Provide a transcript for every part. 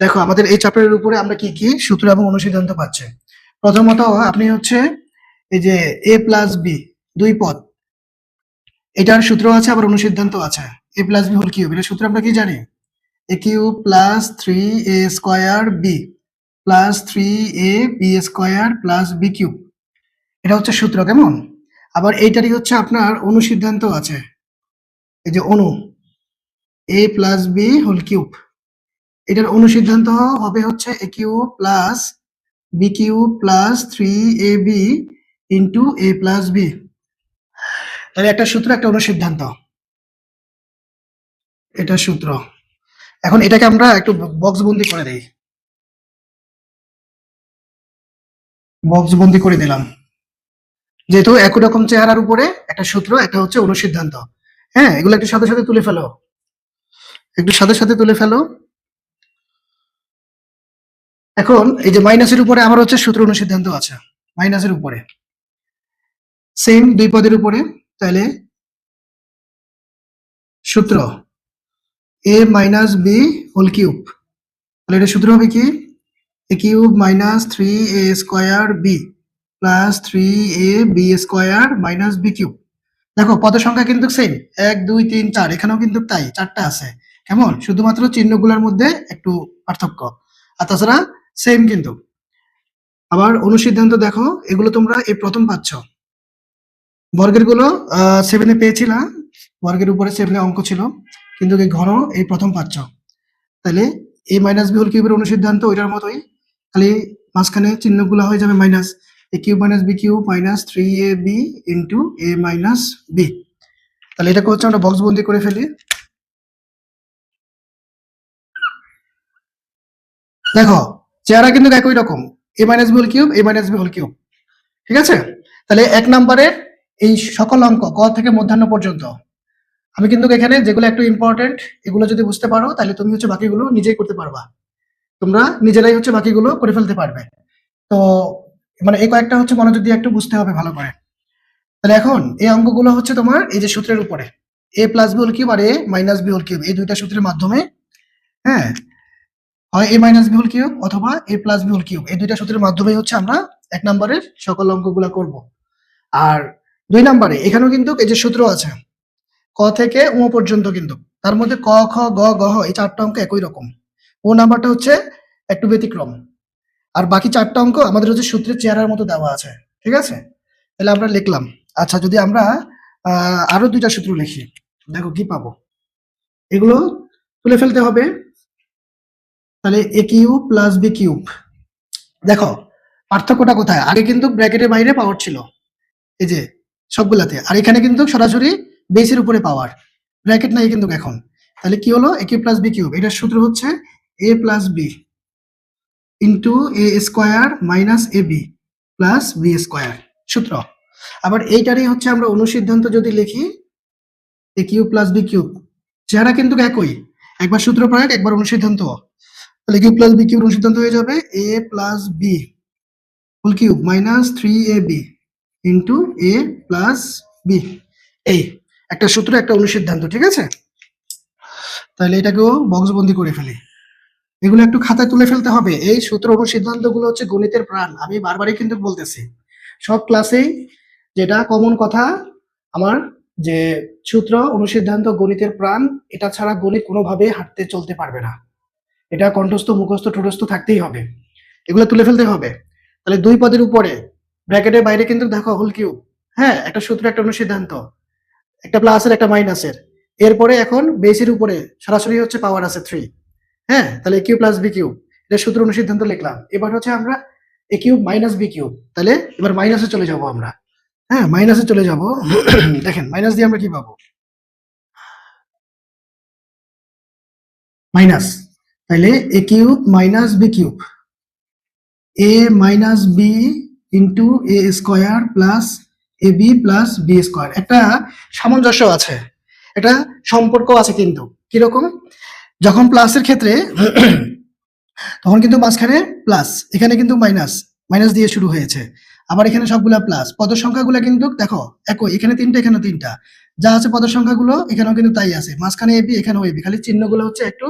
দেখো আমাদের এই চ্যাপ্টারের উপরে আমরা কি কি সূত্র এবং অনুসিদ্ধান্ত পাচ্ছি। প্রথমত আপনি হচ্ছে এই যে a প্লাস বি দুই পদ, এটার সূত্র আছে আবার অনুসিদ্ধান্ত আছে। a plus B whole cube, এটার সূত্র আমরা কি জানি? a cube plus 3a square B plus 3a B square plus B cube, এটা হচ্ছে সূত্র। কেমন? আবার এইটারই হচ্ছে আপনার অনুসিদ্ধান্ত আছে, এই যে অনু a plus B whole cube, এটার অনুসিদ্ধান্ত হবে হচ্ছে a cube plus B cube plus 3ab into a plus B. তাহলে একটা সূত্র একটা অনুসিদ্ধান্ত, এটা সূত্র। এখন এটাকে আমরা একটু বক্স বন্দি করে দেই, বক্স বন্দি করে দিলাম, যেহেতু একই রকম চেহারার উপরে একটা সূত্র একটা হচ্ছে অনুসিদ্ধান্ত। হ্যাঁ, এগুলো একটু সাথে সাথে তুলে ফেলো, একটু সাথে সাথে তুলে ফেলো। এখন এই যে মাইনাসের উপরে আমার হচ্ছে সূত্র অনুসিদ্ধান্ত আছে, মাইনাসের উপরে সেম দুই পদের উপরে, তাহলে সূত্র a minus B whole cube, তাহলে এটা সূত্র হবে কি? a cube minus 3a square B plus 3ab square minus B cube. দেখো পদের সংখ্যা কিন্তু সেম, 1 2 3 4, এখানেও কিন্তু তাই চারটা আছে। কেমন? শুধুমাত্র চিহ্নগুলোর মধ্যে একটু পার্থক্য, আর তাছাড়া সেম কিন্তু। আবার অনুসিদ্ধান্ত দেখো, এগুলো তোমরা এই প্রথম পাচ্ছ। বর্গের গুলো 7 এ পেয়েছিলাম, বর্গের উপরে 7 এ অঙ্ক ছিল, কিন্তু এই ঘন এই প্রথম পাচ্ছ। তাহলে a মাইনাস বি হোল কিউবের অনুসিদ্ধান্ত ওইটার মতোই, খালি মাঝখানে চিহ্নগুলো হয়ে যাবে minus, a cube minus B cube minus 3ab into a minus b. তাহলে এটাকে হচ্ছে আমরা বক্স বন্দি করে ফেলি। দেখো চেহারা কিন্তু একই রকম, a minus B whole cube, a minus B whole cube. ঠিক আছে? তাহলে এক নম্বরের এই সকল অঙ্ক ক থেকে মধ্যাহ্ন পর্যন্ত, আমি কিন্তু এখানে যেগুলো একটু ইম্পর্টেন্ট এগুলো যদি বুঝতে পারো তাহলে তুমি হচ্ছে বাকিগুলো নিজেই করতে পারবা, তোমরা নিজেরাই হচ্ছে বাকিগুলো করে ফেলতে পারবে। তো মানে এই কয়েকটা হচ্ছে মনোযোগ দিয়ে একটু বুঝতে হবে ভালো করে। তাহলে এখন এই অঙ্কগুলো হচ্ছে তোমার এই যে সূত্রের উপরে a plus B whole cube আর a minus B whole cube, এই দুইটা সূত্রের মাধ্যমে, হ্যাঁ, হয় a minus B whole cube অথবা a plus B whole cube, এই দুইটা সূত্রের মাধ্যমে হচ্ছে আমরা এক নম্বরের সকল অঙ্কগুলো করব। আর দুই নম্বরে এখানেও কিন্তু এই যে সূত্র আছে ক থেকে ও পর্যন্ত, কিন্তু তার মধ্যে ক খ গ গ হ এই চারটা অঙ্ক একই রকম, ও নাম্বারটা হচ্ছে একটু ব্যতিক্রম, আর বাকি চারটা অঙ্ক আমাদের হচ্ছে সূত্রের চেহারার মতো দেওয়া আছে। ঠিক আছে? তাহলে আমরা লিখলাম। আচ্ছা, যদি আমরা আরো দুইটা সূত্র লিখি, দেখো কি পাবো। এগুলো তুলে ফেলতে হবে। তাহলে এ কিউব প্লাস বি কিউব, দেখো পার্থক্যটা কোথায়? আগে কিন্তু ব্র্যাকেটের বাইরে পাওয়ার ছিল এই যে সবগুলাতে, আর এখানে কিন্তু সরাসরি বেসের উপরে পাওয়ার, ব্র্যাকেট নাই কিন্তু এখন। তাহলে কি হলো? এ কিউব প্লাস বি কিউব, এটার সূত্র হচ্ছে এ plus B into A square minus A B plus B square সূত্র। আবার এইটারই হচ্ছে আমরা অনুসিদ্ধান্ত যদি লিখি এ কিউব প্লাস বি কিউব, চেহারা কিন্তু একই, একবার সূত্র প্রয়োগ একবার অনুসিদ্ধান্ত। তাহলে কিউব প্লাস বি কিউব অনুসিদ্ধান্ত হয়ে যাবে A plus B whole cube minus 3ab into A plus B, এই একটা সূত্র একটা অনুসিদ্ধান্ত। ঠিক আছে? তাহলে এটাকেও বক্স বন্দি করে ফেলি। এগুলো একটু খাতায় তুলে ফেলতে হবে, এই সূত্র অনুসিদ্ধান্ত গুলো হচ্ছে গণিতের প্রাণ, আমি বারবারই কিন্তু বলতেছি সব ক্লাসেই, যেটা কমন কথা আমার, যে সূত্র অনুসিদ্ধান্ত গণিতের প্রাণ, এটা ছাড়া গণিত কোনোভাবে হাঁটতে চলতে পারবে না, এটা কণ্ঠস্থ মুখস্থ ঠোঁটস্থ থাকতেই হবে, এগুলো তুলে ফেলতে হবে। তাহলে দুই পদের উপরে ব্র্যাকেটের বাইরে কিন্তু দেখো হোল কিউব, হ্যাঁ, একটা সূত্র একটা অনুসিদ্ধান্ত, একটা প্লাসের একটা মাইনাসের, এরপরে এখন বেসের উপরে সরাসরি হচ্ছে পাওয়ার আছে 3। হ্যাঁ, তাহলে এ কিউব প্লাস বি কিউব, এটা সূত্র অনুসিদ্ধান্ত লিখলাম। এবার হচ্ছে আমরা এ কিউব মাইনাস বি কিউব, তাহলে এবার মাইনাসে চলে যাব আমরা। হ্যাঁ, মাইনাসে চলে যাব। দেখেন মাইনাস দিয়ে আমরা কি পাবো? মাইনাস, তাহলে এ cube minus B cube, A minus B into A square plus A B plus B square. একটা সামঞ্জস্য আছে, এটা সম্পর্ক আছে, কিন্তু কিরকম? যখন প্লাসের ক্ষেত্রে তখন কিন্তু মাঝখানে প্লাস, এখানে কিন্তু মাইনাস, মাইনাস দিয়ে শুরু হয়েছে, আবার এখানে সবগুলা প্লাস। পদের সংখ্যাগুলো কিন্তু দেখো একই, এখানে তিনটা এখানে তিনটা, যা আছে পদের সংখ্যাগুলো এখানেও কিন্তু তাই আছে, মাঝখানে এবি এখানেও এবি, খালি চিহ্নগুলো হচ্ছে একটু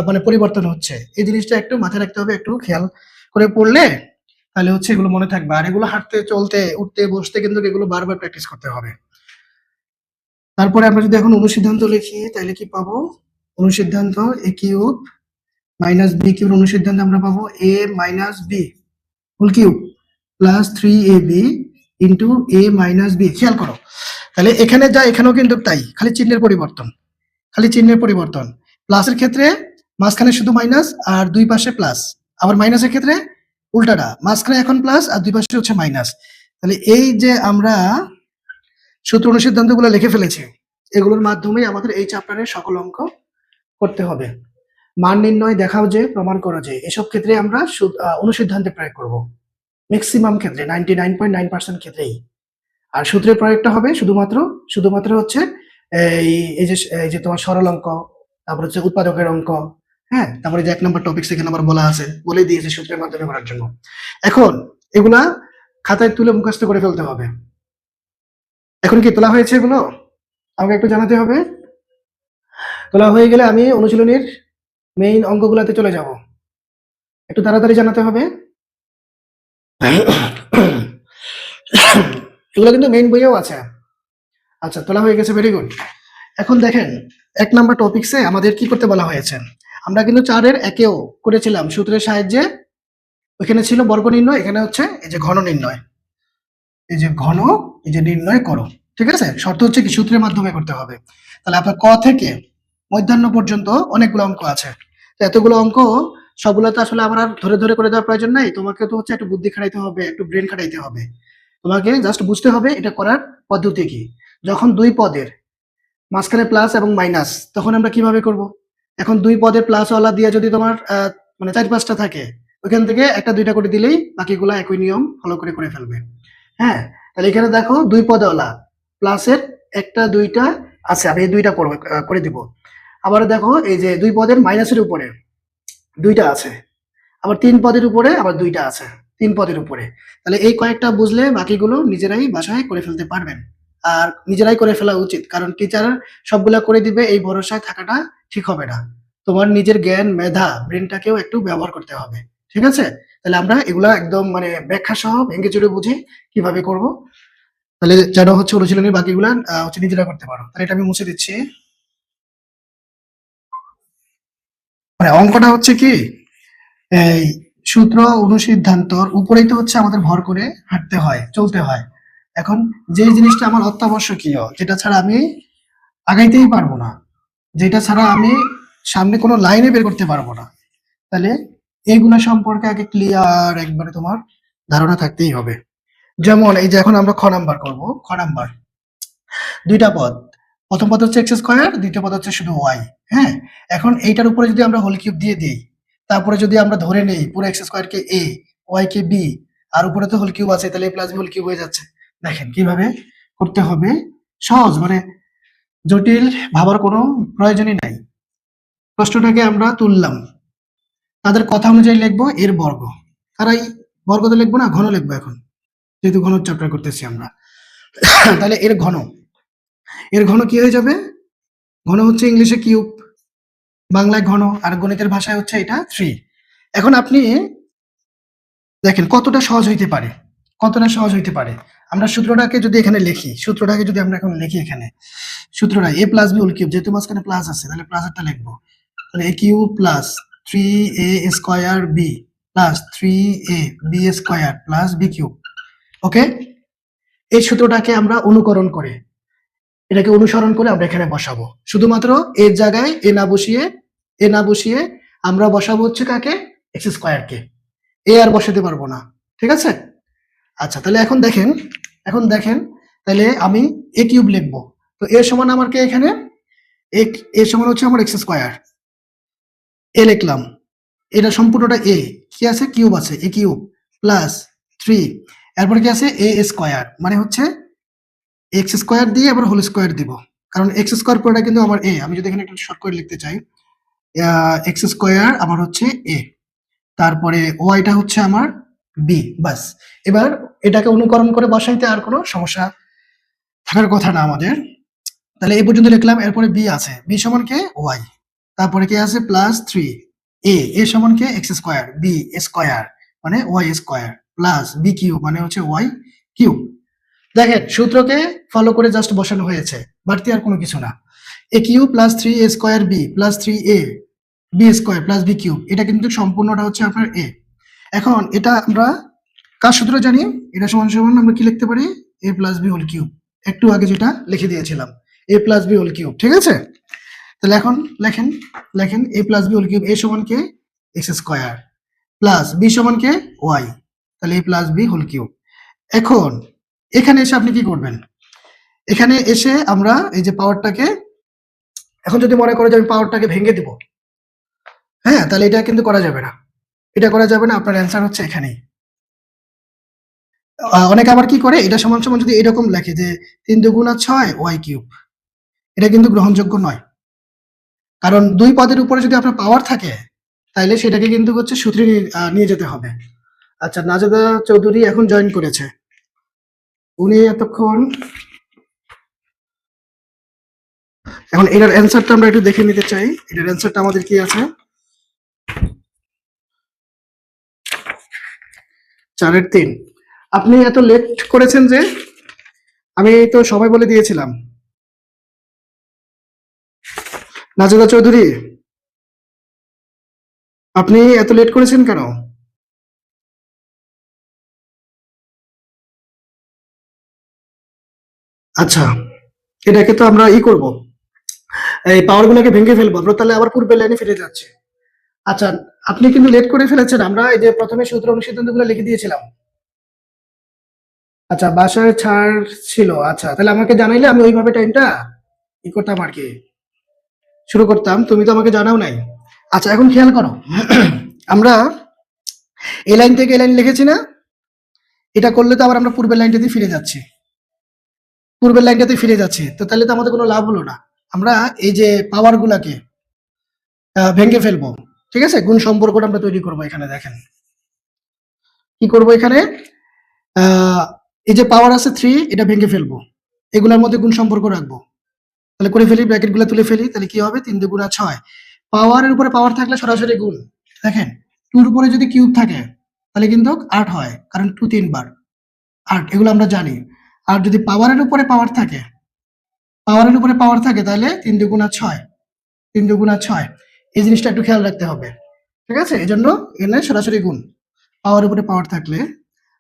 মানে পরিবর্তন হচ্ছে। এই জিনিসটা একটু মাথায় রাখতে হবে, একটু খেয়াল করে পড়লে তাহলে হচ্ছে এগুলো মনে থাকবে। আর এগুলো হাঁটতে, চলতে, উঠতে, বসতে কিন্তু এগুলো বারবার প্র্যাকটিস করতে হবে। তারপরে আমরা যদি এখন অনুসিদ্ধান্ত লিখি তাহলে কি পাবো? অনুসিদ্ধান্ত a cube minus b cube অনুসিদ্ধান্ত আমরা পাবো a minus b whole cube plus 3ab into a minus b। খেয়াল করো, তাহলে এখানে যা এখানেও কিন্তু তাই, খালি চিহ্নের পরিবর্তন, খালি চিহ্নের পরিবর্তন। প্লাসের ক্ষেত্রে মাঝখানে শুধু মাইনাস আর দুই পাশে প্লাস, আবার মাইনাসের ক্ষেত্রে উল্টাটা, মাঝখানে এখন প্লাস আর দুই পাশে হচ্ছে মাইনাস। তাহলে এই যে আমরা সূত্র অনুসিদ্ধান্তগুলো লিখে ফেলেছি, এগুলোর মাধ্যমে আমাদের এই চ্যাপ্টারের সকল অঙ্ক করতে হবে। মান নির্ণয়, দেখাও যে, প্রমাণ করা যায়, এসব ক্ষেত্রে আমরা অনুসিদ্ধান্তে প্রয়োগ করব ম্যাক্সিমাম ক্ষেত্রে, 99.9% ক্ষেত্রেই। আর সূত্রের প্রয়োগটা হবে শুধুমাত্র হচ্ছে এই যে তোমার সরল অঙ্ক, তারপর হচ্ছে উৎপাদকের অঙ্ক, হ্যাঁ, তারপরে যে 1 নম্বর টপিক সেখানে আবার বলা আছে, বলে দিয়েছে সূত্রের মাধ্যমে করার জন্য। এখন এগুলা খাতায় তুলে মুখস্থ করে ফেলতে হবে। এখন কি তোলা হয়েছে এগুলো? আমাকে একটু জানাতে হবে। তোলা হয়ে গেলে আমি অনুশীলনীর মেইন অঙ্কগুলাতে চলে যাব, একটু তাড়াতাড়ি জানাতে হবে। এগুলো কিন্তু মেইন বইয়েও আছে। আচ্ছা, তোলা হয়ে গেছে, ভেরি গুড। এখন দেখেন 1 নাম্বার টপিকসে আমাদের কি করতে বলা হয়েছে। আমরা কিন্তু 4-এর 1-এও করেছিলাম সূত্রের সাহায্যে। ওখানে ছিল বর্গ নির্ণয়, এখানে হচ্ছে এই যে ঘন নির্ণয়, এই যে ঘন, এই যে নির্ণয় করো, ঠিক আছে? শর্ত হচ্ছে কি সূত্রের মাধ্যমে করতে হবে। তাহলে আপনার ক থেকে মধ্যাহ্ন পর্যন্ত অনেকগুলো অঙ্ক আছে। তো এতগুলো অঙ্ক সবগুলো তো আসলে আমার আর ধরে ধরে করে দেওয়ার প্রয়োজন নাই। তোমাকে তো হচ্ছে একটু বুদ্ধি খাটাইতে হবে, একটু ব্রেন খাটাইতে হবে। তোমাকে জাস্ট বুঝতে হবে এটা করার পদ্ধতি কি। যখন দুই পদের মাঝখানে প্লাস এবং মাইনাস, তখন আমরা কিভাবে করব? এখন দুই পদের প্লাস ওয়ালা দিয়ে যদি তোমার মানে 4-5টা থাকে, ওইখান থেকে একটা দুইটা করে দিলেই বাকিগুলো একই নিয়ম ফলো করে করে ফেলবে। হ্যাঁ, তাহলে এখানে দেখো দুই পদওয়ালা প্লাসের একটা দুইটা আছে, আমি এই দুইটা করে দিব। আবার দেখো এই যে দুই পদের মাইনাসের উপরে দুইটা আছে, আবার 3 পদের উপরে আবার দুইটা আছে, 3 পদের উপরে। তাহলে এই কয়েকটা বুঝলে বাকিগুলো নিজেরাই বাসায় করে ফেলতে পারবেন। আর নিজেরাই করে ফেলা উচিত, কারণ টিচার সবগুলা করে দিবে এই ভরসায় থাকাটা ঠিক হবে না। তোমার নিজের জ্ঞান, মেধা, ব্রেনটাকেও একটু ব্যবহার করতে হবে, ঠিক আছে? তাহলে আমরা এগুলা একদম মানে ব্যাখ্যা সহ ভেঙে চুরে বুঝি কিভাবে করব। তাহলে যেন হচ্ছে অনুশীলনী বাকিগুলা হচ্ছে নিজেরা করতে পারো। তাহলে এটা আমি মুছে দিচ্ছি। মানে অঙ্কটা হচ্ছে কি, এই সূত্র অনুসিদ্ধান্তর উপরেই তো হচ্ছে আমাদের ভর করে হাঁটতে হয়, চলতে হয়। এখন যে জিনিসটা আমার অত্যাবশ্যকীয়, যেটা ছাড়া আমি আগাইতেই পারবো না, যেটা ছাড়া আমি সামনে কোনো লাইনে বের করতে পারবো না, তাহলে এইগুলা সম্পর্কে আগে ক্লিয়ার একবারে তোমার ধারণা থাকতেই হবে। যেমন এই যে এখন আমরা খ নাম্বার করবো। খ নাম্বার দুইটা পদ, প্রথম পদ হচ্ছে এক্স স্কোয়ার, দ্বিতীয় পদ হচ্ছে শুধু ওয়াই। হ্যাঁ, এখন এইটার উপরে যদি আমরা হোল কিউব দিয়ে দিই, তারপরে যদি আমরা ধরে নেই পুরো এক্স স্কোয়ার কে এ, ওয়াই কে বি, আর উপরে তো হোল কিউব আছে, তাহলে প্লাস বি হোল কিউব হয়ে যাচ্ছে। দেখেন কিভাবে করতে হবে, সহজ, মানে জটিল ভাবার কোনো প্রয়োজনই নাই। প্রশ্নটাকে আমরা তুললাম, তাদের কথা অনুযায়ী লিখবো এর বর্গ। আর এই বর্গ তো লিখবো না, ঘন লিখবো এখন, যেহেতু ঘন চ্যাপ্টার করতেছি আমরা। তাহলে এর ঘন, এর ঘন কি হয়ে যাবে? ঘন হচ্ছে ইংলিশে কিউব, বাংলায় ঘন, আর গণিতের ভাষায় হচ্ছে এটা 3। এখন আপনি দেখেন কতটা সহজ হইতে পারে, কতটা সহজ হইতে পারে। আমরা সূত্রটাকে যদি এখানে লিখি, সূত্রটাকে যদি আমরা এখন লিখি এখানে, সূত্রটা a plus B whole cube, যেহেতু মাঝখানে প্লাস আছে তাহলে প্লাসেরটা লিখবো। তাহলে a cube plus 3a square b plus 3a b square plus b cube. Okay, এই সূত্রটাকে আমরা অনুকরণ করে, এটাকে অনুসরণ করে আমরা এখানে বসাবো। শুধুমাত্র এর জায়গায় এ না বসিয়ে আমরা বসাবো হচ্ছে কাকে? এক্স স্কয়ার কে। এ আর বসাতে পারবো না, ঠিক আছে? আচ্ছা, তাহলে এখন দেখেন তাহলে আমি এ কিউব লিখবো। তো এর সমান আমার কে এখানে? এ সমান হচ্ছে আমার এক্স স্কয়ার, এ লিখলাম, এটা সম্পূর্ণটা এ, কি আছে? কিউব আছে, এ কিউব প্লাস 3, এরপরে কি আছে? এ স্কয়ার, মানে হচ্ছে এক্স স্কয়ার দিয়ে আবার হোল স্কয়ার দিব, কারণ এক্স স্কয়ার পুরোটা কিন্তু আমার এ। আমি যদি এখানে একটু শর্ট করে লিখতে চাই, এক্স স্কয়ার আমার হচ্ছে এ, তারপরে ওয়াইটা হচ্ছে আমার বি, বাস। এবার এটাকে অনুকরণ করে বসাইতে আর কোনো সমস্যা থাকার কথা না আমাদের। তাহলে এই পর্যন্ত লিখলাম, এরপরে বি আছে, বি সমান কে? ওয়াই। তারপরে কি আছে +3 এ সমান কি এক্স স্কোয়ার, বি স্কোয়ার মানে y square, plus B cube মানে হচ্ছে ওয়াই কিউব। দেখেন সূত্রকে ফলো করে জাস্ট বসানো হয়েছে, বাড়তি আর কোনো কিছু না। A cube +3a² B +3a B square plus B cube, এটা কিন্তু সম্পূর্ণটা হচ্ছে আপনার এ। এখন এটা আমরা কার সূত্র জানি, এটা সমান সমান আমরা কি লিখতে পারি, a + b হোল কিউব, একটু আগে যেটা লিখে দিয়েছিলাম a + b হোল কিউব, ঠিক আছে। তাহলে এখন লেখেন লেখেন a + b whole cube, a সমান কে এক্স স্কোয়ার প্লাস বি সমান কে ওয়াই, তাহলে a + b হোল কিউব। এখন এখানে এসে আপনি কি করবেন, এখানে এসে আমরা এই যে পাওয়ারটাকে, এখন যদি মনে করে যে আমি পাওয়ারটাকে ভেঙে দিব, হ্যাঁ, তাহলে এটা কিন্তু করা যাবে না, এটা করা যাবে না, আপনার অ্যান্সার হচ্ছে এখানেই। অনেকে আবার কি করে, এটা সমান সমান যদি এরকম লেখে যে 3 × 6 ওয়াই কিউব, এটা কিন্তু গ্রহণযোগ্য নয়। কারণ দুই পদের উপরে যদি আপনার পাওয়ার থাকে, তাহলে সেটাকে কিন্তু হচ্ছে সূত্রে নিয়ে যেতে হবে। আচ্ছা, নাজেদা চৌধুরী এখন জয়েন করেছে, উনি এতক্ষণ, এখন এটার অ্যান্সারটা আমরা একটু দেখে নিতে চাই, এটার অ্যান্সারটা আমাদের কি আছে। 4/3। আপনি এত লেট করেছেন যে, আমি তো সময় বলে দিয়েছিলাম। নাজেদা চৌধুরী, আপনি এত লেট করেছেন কেন? আচ্ছা, এটাকে তো আমরা করব, এই পাওয়ার গুলোকে ভেঙে ফেলবো আমরা, তাহলে আবার পূর্বের লাইনে ফিরে যাচ্ছে। আচ্ছা, আপনি কিন্তু লেট করে ফেলেছেন, আমরা এই যে প্রথমে সূত্র অনুসিদ্ধান্ত গুলো লিখে দিয়েছিলাম। আচ্ছা, বাসায় ছাড় ছিল, আচ্ছা তাহলে আমাকে জানাইলে আমি ওইভাবে টাইমটা করতাম আর কি, শুরু করতাম, তুমি তো আমাকে জানাও নাই। আচ্ছা, এখন খেয়াল করো, আমরা এই লাইন থেকে এই লাইন লিখেছি না, এটা করলে তো আবার আমরা পূর্বের লাইনটাতে ফিরে যাচ্ছি, পূর্বের লাইনটাতে ফিরে যাচ্ছি, তো তাহলে তো আমাদের কোনো লাভ হলো না। আমরা এই যে পাওয়ার গুলাকে ভেঙে ফেলবো, ঠিক আছে, গুণ সম্পর্কটা আমরা তৈরি করবো। এখানে দেখেন কি করবো, এখানে এই যে পাওয়ার আছে 3, এটা ভেঙে ফেলবো, এগুলোর মধ্যে গুণ সম্পর্ক রাখবো, তাহলে করে ফেলি, ব্র্যাকেট গুলো তুলে ফেলি, তাহলে কি হবে 3 × 6। পাওয়ারের উপরে পাওয়ার থাকলে সরাসরি গুণ, দেখেন 2 এর উপরে যদি কিউব থাকে তাহলে কিন্তু 8 হয়, কারণ 2 3 বার 8, এগুলো আমরা জানি। আর যদি পাওয়ারের উপরে পাওয়ার থাকে, তাহলে 3 × 6, 3 × 6, এই জিনিসটা একটু খেয়াল রাখতে হবে, ঠিক আছে। এই জন্য এখানে সরাসরি গুণ, পাওয়ার উপরে পাওয়ার থাকলে।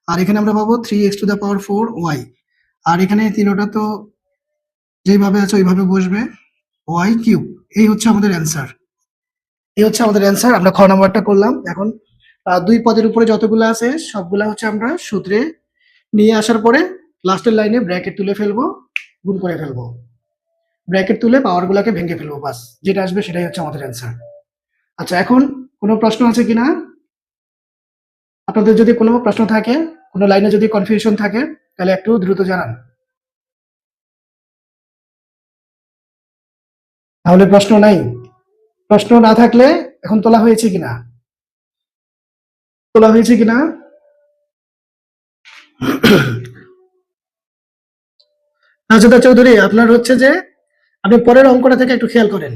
আর এখানে আমরা পাবো 3x⁴y, আর এখানে তিনোটা তো যেভাবে আছে ওইভাবে বসবে, ওয়াই কিউব। এই হচ্ছে আমাদের অ্যান্সার, আমরা খ নাম্বারটা করলাম। এখন দুই পদের উপরে যতগুলো আছে সবগুলা হচ্ছে আমরা সূত্রে নিয়ে আসার পরে লাস্টের লাইনে ব্র্যাকেট তুলে ফেলবো, গুণ করে ফেলবো, ব্র্যাকেট তুলে পাওয়ার গুলাকে ভেঙে ফেলবো, বাস যেটা আসবে সেটাই হচ্ছে আমাদের অ্যান্সার। আচ্ছা, এখন কোনো প্রশ্ন আছে কিনা, আপনাদের যদি কোনো প্রশ্ন থাকে, কোনো লাইনে যদি কনফিউশন থাকে, তাহলে একটু দ্রুত জানান। তাহলে প্রশ্ন নাই, প্রশ্ন না থাকলে এখন তোলা হয়েছে কিনা, নাজেদা চৌধুরী, আপনার হচ্ছে যে আপনি পরের অঙ্কটা থেকে একটু খেয়াল করেন,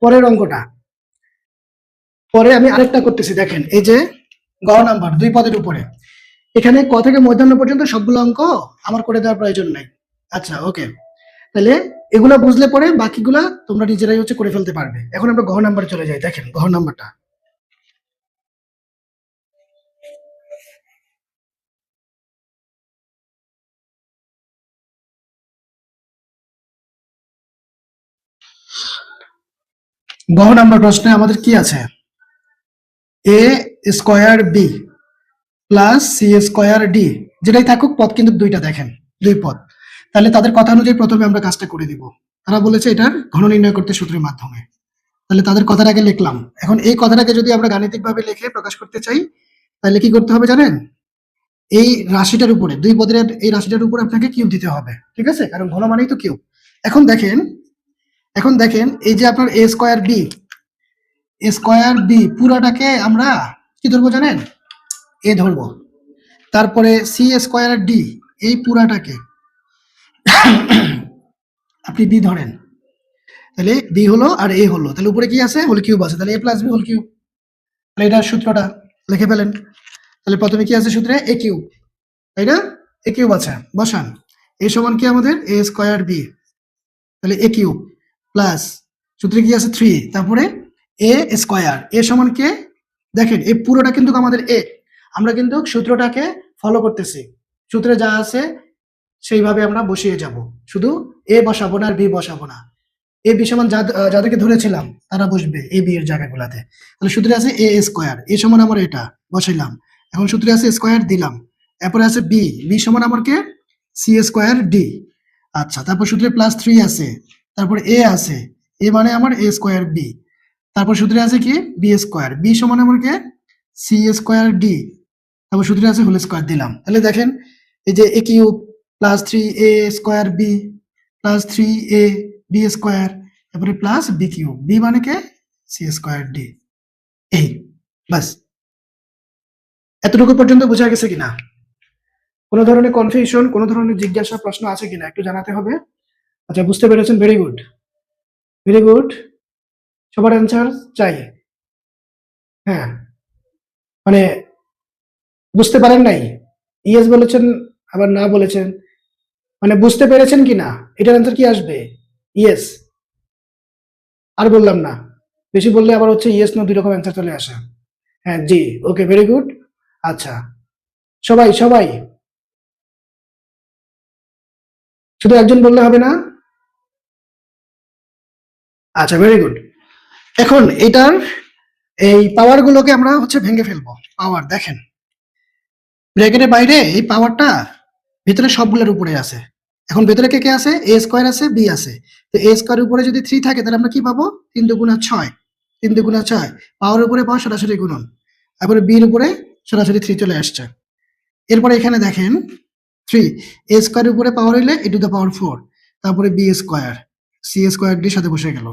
পরের অঙ্কটা, পরে আমি আরেকটা করতেছি, দেখেন এই যে গ নাম্বার 2 পদের উপরে, এখানে ক থেকে মধ্যাহ্ন পর্যন্ত সবগুলো অঙ্ক আমার করে দেওয়ার প্রয়োজন নাই। আচ্ছা, ওকে, তাহলে এগুলা বুঝলে পরে বাকিগুলা তোমরা নিজেরাই হচ্ছে করে ফেলতে পারবে। এখন আমরা গ নাম্বারে চলে যাই, দেখেন গ নাম্বারটা, গ নাম্বার প্রশ্নে আমাদের কি আছে, a² b +c² d, যেটাই থাকুক পদ কিন্তু দুইটা, দেখেন দুই পদ, তাহলে তাদের কথা অনুযায়ী প্রথমে আমরা কাজটা করে দিব। তারা বলেছে এটার ঘন নির্ণয় করতে সূত্রের মাধ্যমে, তাহলে তাদের কথাটাকে লিখলাম। এখন এই কথাটাকে যদি আমরা গাণিতিকভাবে লিখে প্রকাশ করতে চাই, তাহলে কি করতে হবে জানেন, এই রাশিটার উপরে, দুই পদের এই রাশিটার উপরে আপনাকে কিউব দিতে হবে, ঠিক আছে, কারণ ঘন মানেই তো কিউব। এখন দেখেন এই যে আপনার a²b পুরাটাকে আমরা কি ধরবো জানেন, এ ধরবো, তারপরে c² d এই পুরাটাকে আপনি বি ধরেন, তাহলে বি হলো আর এ হলো, তাহলে উপরে কি আছে, হোল কিউব আছে, তাহলে এ প্লাস বি হোল কিউব। তাহলে এটা সূত্রটা লিখে ফেলেন। তাহলে প্রথমে কি আছে সূত্রে, এ কিউব, তাই না, এ কিউব আছে, বসান। এ সমান কি আমাদের এ স্কোয়ার বি, তাহলে এ কিউব প্লাস সূত্রে কি আছে 3, তারপরে এ স্কোয়ার, এ সমান কে, দেখেন এই পুরোটা কিন্তু আমাদের এ, আমরা কিন্তু সূত্রটাকে ফলো করতেছি, সূত্রে যা আছে সেইভাবে আমরা বসিয়ে যাব, শুধু এ বসাবো না আর বি বসাবো না। এ বি সমান যাদেরকে ধরেছিলাম তারা বসবে এ বি এর জায়গাগুলোতে। তাহলে সূত্রে আছে এ স্কোয়ার, এ সমান আমার এটা বসাইলাম, এখন সূত্রে আছে স্কোয়ার দিলাম, এরপরে আছে বি, বি সমান আমার কে, সি স্কোয়ার ডি। আচ্ছা, তারপর সূত্রে প্লাস 3 আছে, তারপর এ আছে, এ মানে আমার এ স্কোয়ার বি, তারপর সূত্রে আছে কি বি স্কোয়ার, বি সমান আমার কে, সি স্কোয়ার ডি, তারপর সূত্রে আছে হোল স্কোয়ার দিলাম। তাহলে দেখেন এই যে A cube plus 3 A square B plus 3 A B square, তারপরে প্লাস বি কিউব, বি মানে কে, সি স্কোয়ার ডি। এই বাস, এতটুকু পর্যন্ত বোঝা গেছে কিনা? কোনো ধরনের কনফিউশন, কোনো ধরনের জিজ্ঞাসা প্রশ্ন আছে কিনা একটু জানাতে হবে। আচ্ছা, বুঝতে পেরেছেন, ভেরি গুড, ভেরি গুড, সবার অ্যান্সার চাই। হ্যাঁ, মানে বুঝতে পারেন নাই, ইয়েস বলেছেন আবার না বলেছেন, মানে বুঝতে পেরেছেন কিনা, এটার অ্যান্সার কি আসবে, ইয়েস, আর বললাম না, বেশি বললে আবার হচ্ছে ইয়েস নো দুই রকম অ্যান্সার চলে আসে। হ্যাঁ জি, ওকে, ভেরি গুড। আচ্ছা, সবাই সবাই, শুধু একজন বললে হবে না। আচ্ছা, ভেরি গুড। এখন এটার এই পাওয়ার গুলোকে আমরা হচ্ছে ভেঙে ফেলবো। পাওয়ার দেখেন, ব্র্যাকেটের বাইরে এই পাওয়ারটা ভিতরে সবগুলোর উপরে আছে। এখন ভেতরে কে কে আছে, এ স্কোয়ার আছে, বি আছে, তো এ স্কোয়ার উপরে যদি 3 থাকে তাহলে আমরা কি পাবো, 3 দুগুণা 6, 3 দুগুণা 6, পাওয়ার উপরে পাওয়ার সরাসরি গুণন, তারপরে বির উপরে সরাসরি 3 চলে আসছে। এরপরে এখানে দেখেন 3, এ স্কোয়ার উপরে পাওয়ার হইলে এ টু দ্য পাওয়ার 4, তারপরে বি স্কোয়ার, সি স্কোয়ার ডির সাথে বসে গেল,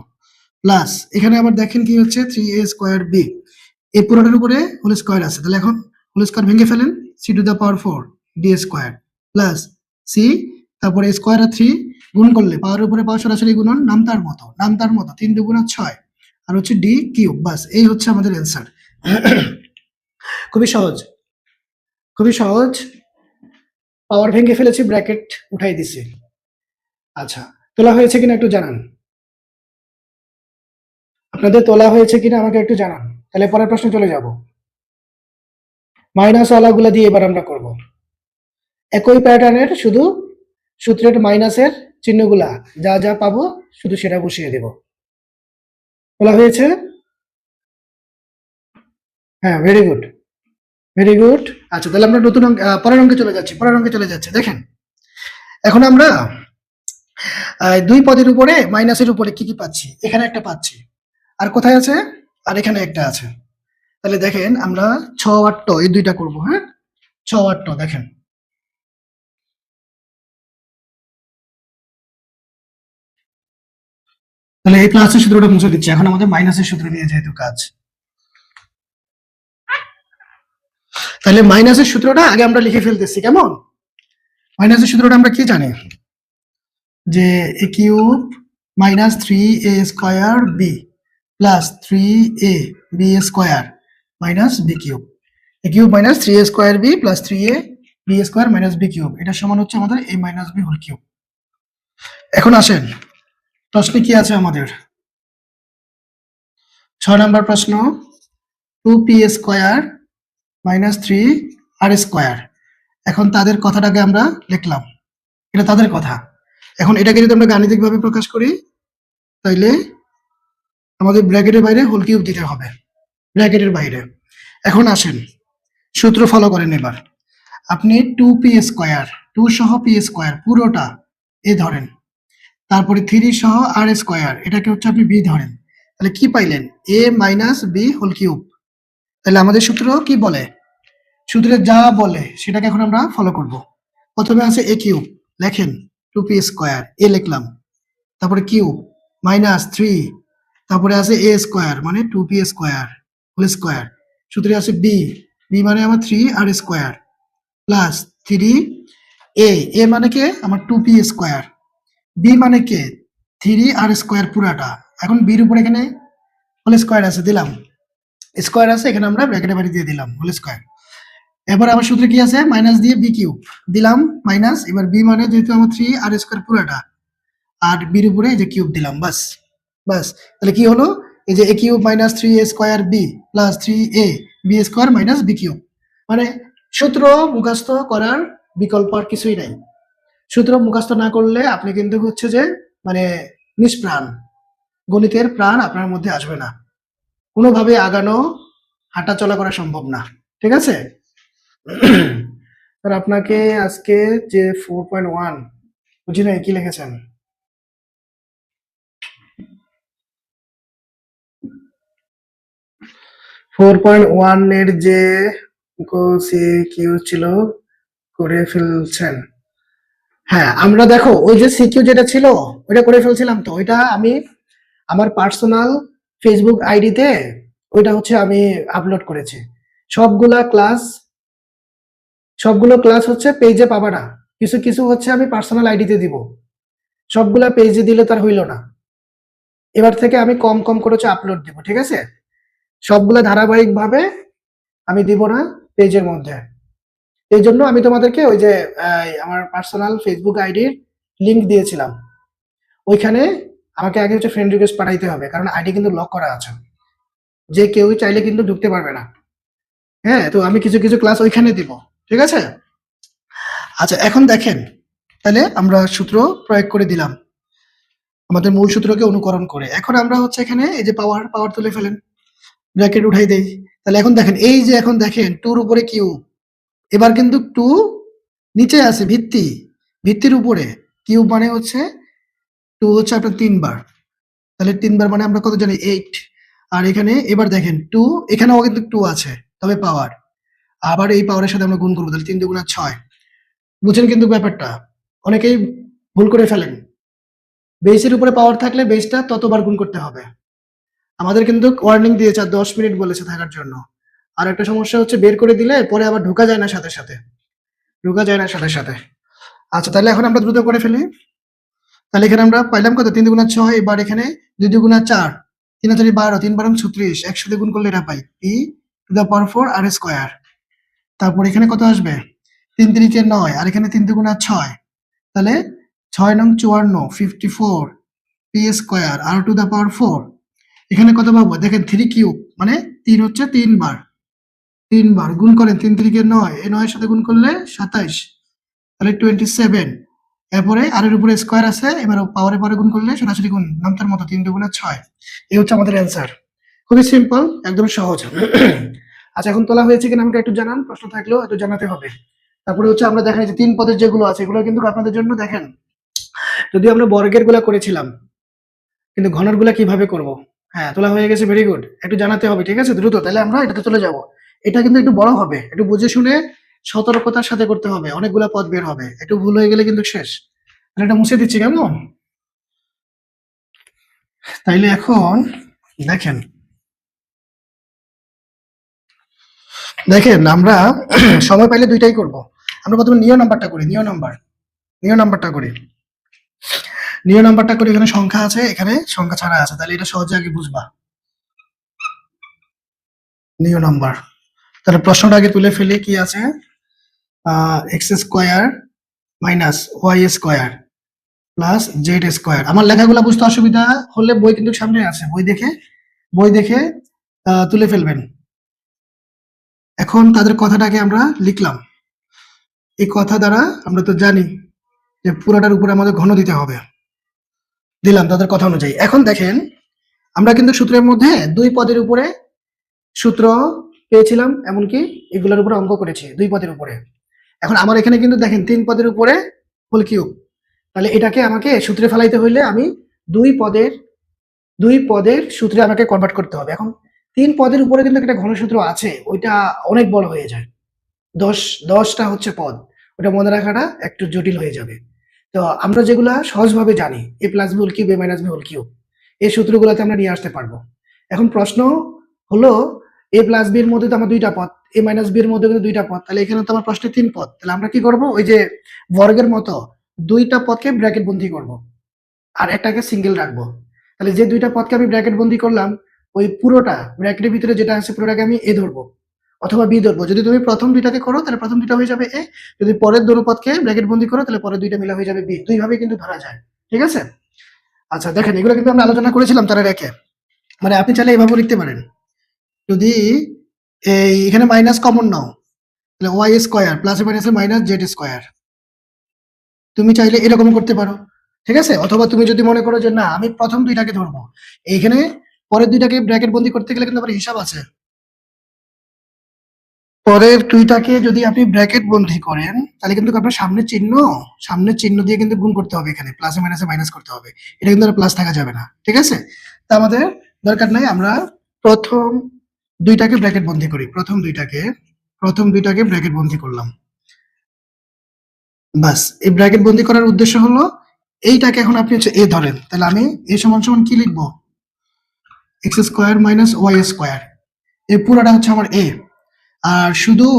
প্লাস এখানে আবার দেখেন কি হচ্ছে 3a স্কোয়ার বি, এই পুরোটার উপরে হোল স্কোয়ার আছে, তাহলে এখন হোল স্কোয়ার ভেঙে ফেলেন, c to the power 4 d square plus c, তারপরে স্কোয়ার আর 3 গুণ করলে পাওয়ার উপরে পাওয়ার সরাসরি গুণন, নাম তার মতো 3 দুগুণা 6, আর হচ্ছে ডি কিউব, বাস এই হচ্ছে আমাদের অ্যান্সার। খুবই সহজ, খুবই সহজ, পাওয়ার ভেঙে ফেলেছি, ব্র্যাকেট উঠাই দিছি। আচ্ছা, তোলা হয়েছে কিনা একটু জানান, আপনাদের তোলা হয়েছে কিনা আমাকে একটু জানান, তাহলে পরের প্রশ্নে চলে যাব। মাইনাস ওয়ালাগুলো দিয়ে এবার আমরা করব একই প্যাটার্নের, শুধু সূত্রের মাইনাসের চিহ্নগুলা যা যা পাবো শুধু সেটা বসিয়ে দেব। বলা হয়েছে, হ্যাঁ, ভেরি গুড, ভেরি গুড। আচ্ছা, তাহলে আমরা নতুন পরের অঙ্কে চলে যাচ্ছি, পরের অঙ্কে চলে যাচ্ছে। দেখেন এখন আমরা দুই পদের উপরে মাইনাসের উপরে কি কি পাচ্ছি, এখানে একটা পাচ্ছি, আর কোথায় আছে, আর এখানে একটা আছে। তাহলে দেখেন আমরা 6 8 এই দুইটা করব। হ্যাঁ, 6 8 দেখেন, তাহলে এই প্লাসের সূত্রটা মুছে দিচ্ছি, এখন আমাদের মাইনাসের সূত্র নিয়ে যেহেতু কাজ, তাহলে মাইনাসের সূত্রটা আগে আমরা লিখে ফেলতেছি। কেমন, মাইনাসের সূত্রটা আমরা কি জানি, যে A cube minus 3a square B plus 3a B square minus B cube, A cube minus 3a square B plus 3a B square minus B cube, এটা সমান হচ্ছে আমাদের a minus B whole cube. এখন আসেন প্রশ্নে কি আছে আমাদের, 6 নম্বর প্রশ্ন, 2p square minus 3r square. এখন তাদের কথাটাকে আমরা লিখলাম, এটা তাদের কথা। এখন এটাকে যদি আমরা গাণিতিকভাবে প্রকাশ করি তাইলে আমাদের ব্র্যাকেটের বাইরে হোল কিউব দিতে হবে, ব্র্যাকেটের বাইরে। এখন আসেন সূত্র ফলো করেন এবার, আপনি 2p স্কোয়ার, 2 সহ পি স্কোয়ার পুরোটা এ ধরেন, তারপরে 3 সহ আর স্কোয়ার, এটাকে হচ্ছে আপনি বি ধরেন, তাহলে কি পাইলেন, এ মাইনাস বি হোল কিউব। তাহলে আমাদের সূত্র কি বলে, সূত্রে যা বলে সেটাকে এখন আমরা ফলো করব। প্রথমে আছে এ কিউব, লেখেন 2p স্কোয়ার, এ লিখলাম, তারপরে কিউব মাইনাস 3, তারপরে আছে এ স্কোয়ার মানে 2p স্কোয়ার হোল স্কোয়ার, সূত্রে আছে বি, বি মানে আমার 3 আর স্কোয়ার প্লাস 3 এ, এ মানে কে আমার 2p স্কোয়ার, বি মানে কে 3r² পুরাটা। এখন বির উপরে এখানে হোল স্কয়ার আছে, দিলাম স্কয়ার আছে, এখানে আমরা ব্র্যাকেটের বাইরে দিয়ে দিলাম হোল স্কয়ার। এবার আমার সূত্রে কি আছে, মাইনাস দিয়ে বি কিউব দিলাম মাইনাস, এবার বি মানে যেহেতু আমার 3r² পুরাটা, আর বির উপরে এই যে কিউব দিলাম, বাস বাস। তাহলে কি হলো, এই যে a cube minus 3a² b plus 3a b² minus B cube. মানে সূত্র মুখস্থ করার বিকল্প আর কিছুই নাই। সূত্র মুখস্থ না করলে আপনি কিন্তু হচ্ছে যে মানে নিষ্প্রাণ, গণিতের প্রাণ আপনার মধ্যে আসবে না, কোনোভাবে আগানো হাঁটা চলা করা সম্ভব না। ঠিক আছে? স্যার আপনাকে আজকে যে 4.1 বুঝি নাই, কি লিখেছেন? ফোর পয়েন্ট ওয়ান এর যে সিকিউ ছিল করে ফেলছেন। হ্যাঁ, আমরা দেখো ওই যে সিকিউ যেটা ছিল ওইটা করে ফেলছিলাম, তো ওইটা আমি আমার পার্সোনাল ফেসবুক আইডিতে ওইটা হচ্ছে আমি আপলোড করেছি। সবগুলো ক্লাস হচ্ছে পেজে পাবা না, কিছু কিছু হচ্ছে আমি পার্সোনাল আইডিতে দিব, সবগুলা পেজে দিলে তার হইল না। এবার থেকে আমি কম কম করে হচ্ছে আপলোড দিব, ঠিক আছে? সবগুলা ধারাবাহিক ভাবে আমি দিব না পেজের মধ্যে। এই জন্য আমি তোমাদেরকে ওই যে আমার পার্সোনাল ফেসবুক আইডির লিংক দিয়েছিলাম, ওইখানে আমাকে আগে হচ্ছে ফ্রেন্ড রিকোয়েস্ট পাঠাইতে হবে, কারণ আইডি কিন্তু লক করা আছে, যে কেউ চাইলে কিন্তু ঢুকতে পারবে না। হ্যাঁ, তো আমি কিছু কিছু ক্লাস ওইখানে দিব, ঠিক আছে? আচ্ছা, এখন দেখেন, তাহলে আমরা সূত্র প্রয়োগ করে দিলাম আমাদের মূল সূত্রকে অনুকরণ করে। এখন আমরা হচ্ছে এখানে এই যে পাওয়ার পাওয়ার তুলে ফেলেন, ব্র্যাকেট উঠাই দেই। তাহলে এখন দেখেন, এই যে এখন দেখেন 2 এর উপরে কিউ, এবার কিন্তু 2 নিচে আছে, ভিত্তির উপরে কিউব মানে হচ্ছে 2 হচ্ছে আপনার 3 বার, তাহলে 3 বার মানে আমরা কত জানি 8। আর এখানে এবার দেখেন 2, এখানেও কিন্তু 2 আছে, তবে পাওয়ার, আবার এই পাওয়ারের সাথে আমরা গুণ করবো, তাহলে 3 দুগুণা 6। বুঝছেন কিন্তু ব্যাপারটা? অনেকেই ভুল করে ফেলেন, বেসের উপরে পাওয়ার থাকলে বেসটা ততবার গুণ করতে হবে। আমাদের কিন্তু ওয়ার্নিং দিয়েছে আর 10 মিনিট বলেছে থাকার জন্য। আর একটা সমস্যা হচ্ছে বের করে দিলে পরে আবার ঢোকা যায় না সাথে সাথে, আচ্ছা, তাহলে এখন আমরা দ্রুত করে ফেলি। তাহলে এখানে আমরা পাইলাম কত, 3 দুগুণা 6, এবার এখানে 2 দুগুণা 4, 3 আর 4 12, 3 12 36, একসাথে গুণ করলে এটা পাই p⁴ r²। তারপর এখানে কত আসবে, 3 3 9, আর এখানে 3 দুগুণা 6, তাহলে 6 নং 54 54 p² r²। এখানে কত পাবো দেখেন, 3 কিউব মানে 3 হচ্ছে 3 বার, 3 বার গুণ করেন, 3 3 9, এই 9 এর সাথে গুণ করলে 27, তাহলে 27। এরপরে আর এর উপরে স্কয়ার আছে, এবার পাওয়ারে পরে গুণ করলে সরাসরি গুণ, নামতার মতো 3 দুগুণা 6। এই হচ্ছে আমাদের অ্যান্সার, খুবই সিম্পল, একদম সহজ। আচ্ছা, এখন তোলা হয়েছে কিনা আমাকে একটু জানান, প্রশ্ন থাকলেও একটু জানাতে হবে। তারপরে হচ্ছে আমরা দেখেন যে 3 পদের যেগুলো আছে এগুলো কিন্তু আপনাদের জন্য দেখেন, যদি আমরা বর্গের গুলা করেছিলাম, কিন্তু ঘনের গুলা কিভাবে করব। হ্যাঁ, তোলা হয়ে গেছে, ভেরি গুড, একটু জানাতে হবে, ঠিক আছে? দ্রুত, তাহলে আমরা এটাতে চলে যাব। এটা কিন্তু একটু বড় হবে, একটু বুঝে শুনে সতর্কতার সাথে করতে হবে, অনেকগুলা পদ বের হবে, একটু ভুল হয়ে গেলে কিন্তু শেষ। তাহলে এটা মুছে দিচ্ছি, কেমন? তাইলে এখন দেখেন, আমরা সময় পাইলে দুইটাই করব। আমরা প্রথমে নিয় নাম্বারটা করি, নিয় নাম্বারটা করি। এখানে সংখ্যা আছে, এখানে সংখ্যা ছাড়া আছে, তাহলে এটা সহজে আগে বুঝবা। নিয় নাম্বার, তাহলে প্রশ্নটা আগে তুলে ফেলি, কি আছে, x² minus y² plus z²। আমার লেখাগুলো বুঝতে অসুবিধা হলে বই কিন্তু সামনে আছে, বই দেখে তুলে ফেলবেন। এখন তাদের কথাটাকে আমরা লিখলাম, এই কথা দ্বারা আমরা তো জানি যে পুরোটার উপরে আমাদের ঘন দিতে হবে, দিলাম তাদের কথা অনুযায়ী। এখন দেখেন, আমরা কিন্তু সূত্রের মধ্যে 2 পদের উপরে সূত্র পেয়েছিলাম, এমনকি এগুলোর উপরে অঙ্ক করেছি 2 পদের উপরে। এখন আমার এখানে কিন্তু দেখেন 3 পদের উপরে হোল কিউব, তাহলে এটাকে আমাকে সূত্রে ফেলাইতে হইলে আমি 2 পদের সূত্রে আমাকে কনভার্ট করতে হবে। এখন 3 পদের উপরে কিন্তু একটা ঘনসূত্র আছে, ওইটা অনেক বড় হয়ে যায়, 10টা হচ্ছে পদ, ওটা মনে রাখাটা একটু জটিল হয়ে যাবে। তো আমরা যেগুলা সহজভাবে জানি, a plus B whole cube, a minus B whole cube, এই সূত্রগুলোতে আমরা নিয়ে আসতে পারবো। এখন প্রশ্ন হলো, a প্লাস বি এর মধ্যে তো আমার 2টা পদ, a মাইনাস বি এর মধ্যে কিন্তু 2টা পদ, তাহলে এখানে তো আমার প্রশ্নে 3 পদ, তাহলে আমরা কি করব, ওই যে বর্গের মতো 2টা পদকে ব্র্যাকেট বন্ধী করব। আর একটাকে সিঙ্গেল রাখবো। তাহলে যে দুইটা পদকে আমি ব্র্যাকেট বন্দি করলাম, ওই পুরোটা ব্র্যাকেটের ভিতরে যেটা আছে পুরোটাকে আমি এ ধরবো অথবা বি ধরবো। যদি তুমি প্রথম দুইটাকে করো তাহলে প্রথম দুইটা হয়ে যাবে এ, যদি পরের দুটো পদকে ব্র্যাকেট বন্দি করো তাহলে পরের দুইটা মিলা হয়ে যাবে বি। দুইভাবে কিন্তু ধরা যায়, ঠিক আছে? আচ্ছা দেখেন, এগুলো কিন্তু আমরা আলোচনা করেছিলাম তারা রেখে, মানে আপনি চাইলে এইভাবে লিখতে পারেন। যদি এই এখানে মাইনাস কমন নাও, তাহলে ওয়াই স্কোয়ার প্লাস মাইনাসে মাইনাস জেড স্কোয়ার, তুমি চাইলে এরকম করতে পারো, ঠিক আছে? অথবা তুমি যদি মনে করো যে না আমি প্রথম দুইটাকে ধরবো, এইখানে পরের দুইটাকে ব্র্যাকেট বন্দি করতে গেলে কিন্তু আবার হিসাব আছে। পরের দুইটাকে যদি আপনি ব্র্যাকেট বন্দি করেন তাহলে কিন্তু আপনার সামনের চিহ্ন দিয়ে কিন্তু গুণ করতে হবে, এখানে প্লাসে মাইনাসে মাইনাস করতে হবে, এটা কিন্তু আর প্লাস থাকা যাবে না, ঠিক আছে? তা আমাদের দরকার নাই, আমরা প্রথম দুইটাকে ব্র্যাকেট বন্দি করি, প্রথম দুইটাকে ব্র্যাকেট বন্দি করলাম, বাস। এই ব্র্যাকেট বন্দি করার উদ্দেশ্য হলো এইটাকে এখন আপনি হচ্ছে এ ধরেন, তাহলে আমি এ সমান সমান কি লিখবো, x square minus y square, এই পুরোটা হচ্ছে আমার এ, আর শুধু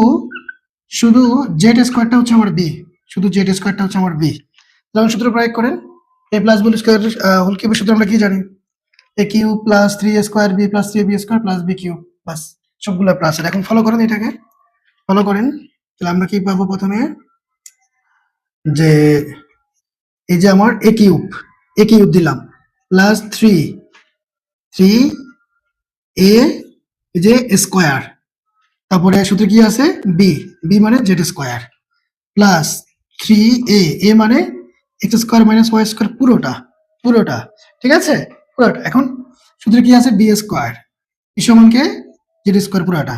শুধু জেড স্কোয়ারটা হচ্ছে আমার বি, শুধু জেড স্কোয়ারটা হচ্ছে আমার বি। যেমন সূত্র প্রয়োগ করেন, A plus B square whole কিউবের সূত্র আমরা কি জানি, A cube plus 3a² B plus 3b² plus B cube, বাস সবগুলো প্লাস। আর এখন ফলো করেন, এটাকে ফলো করেন, তাহলে আমরা কি পাবো প্রথমে, যে এই যে আমার এ কিউব দিলাম প্লাস 3 এ এই যে স্কোয়ার, তারপরে সূত্রে কি আছে বি, বি মানে জেড স্কোয়ার প্লাস 3a মানে x square minus y square, পুরোটা ঠিক আছে, পুরোটা। এখন সূত্রে কি আছে বি স্কোয়ার সমানকে জেড স্কোয়ার পুরোটা,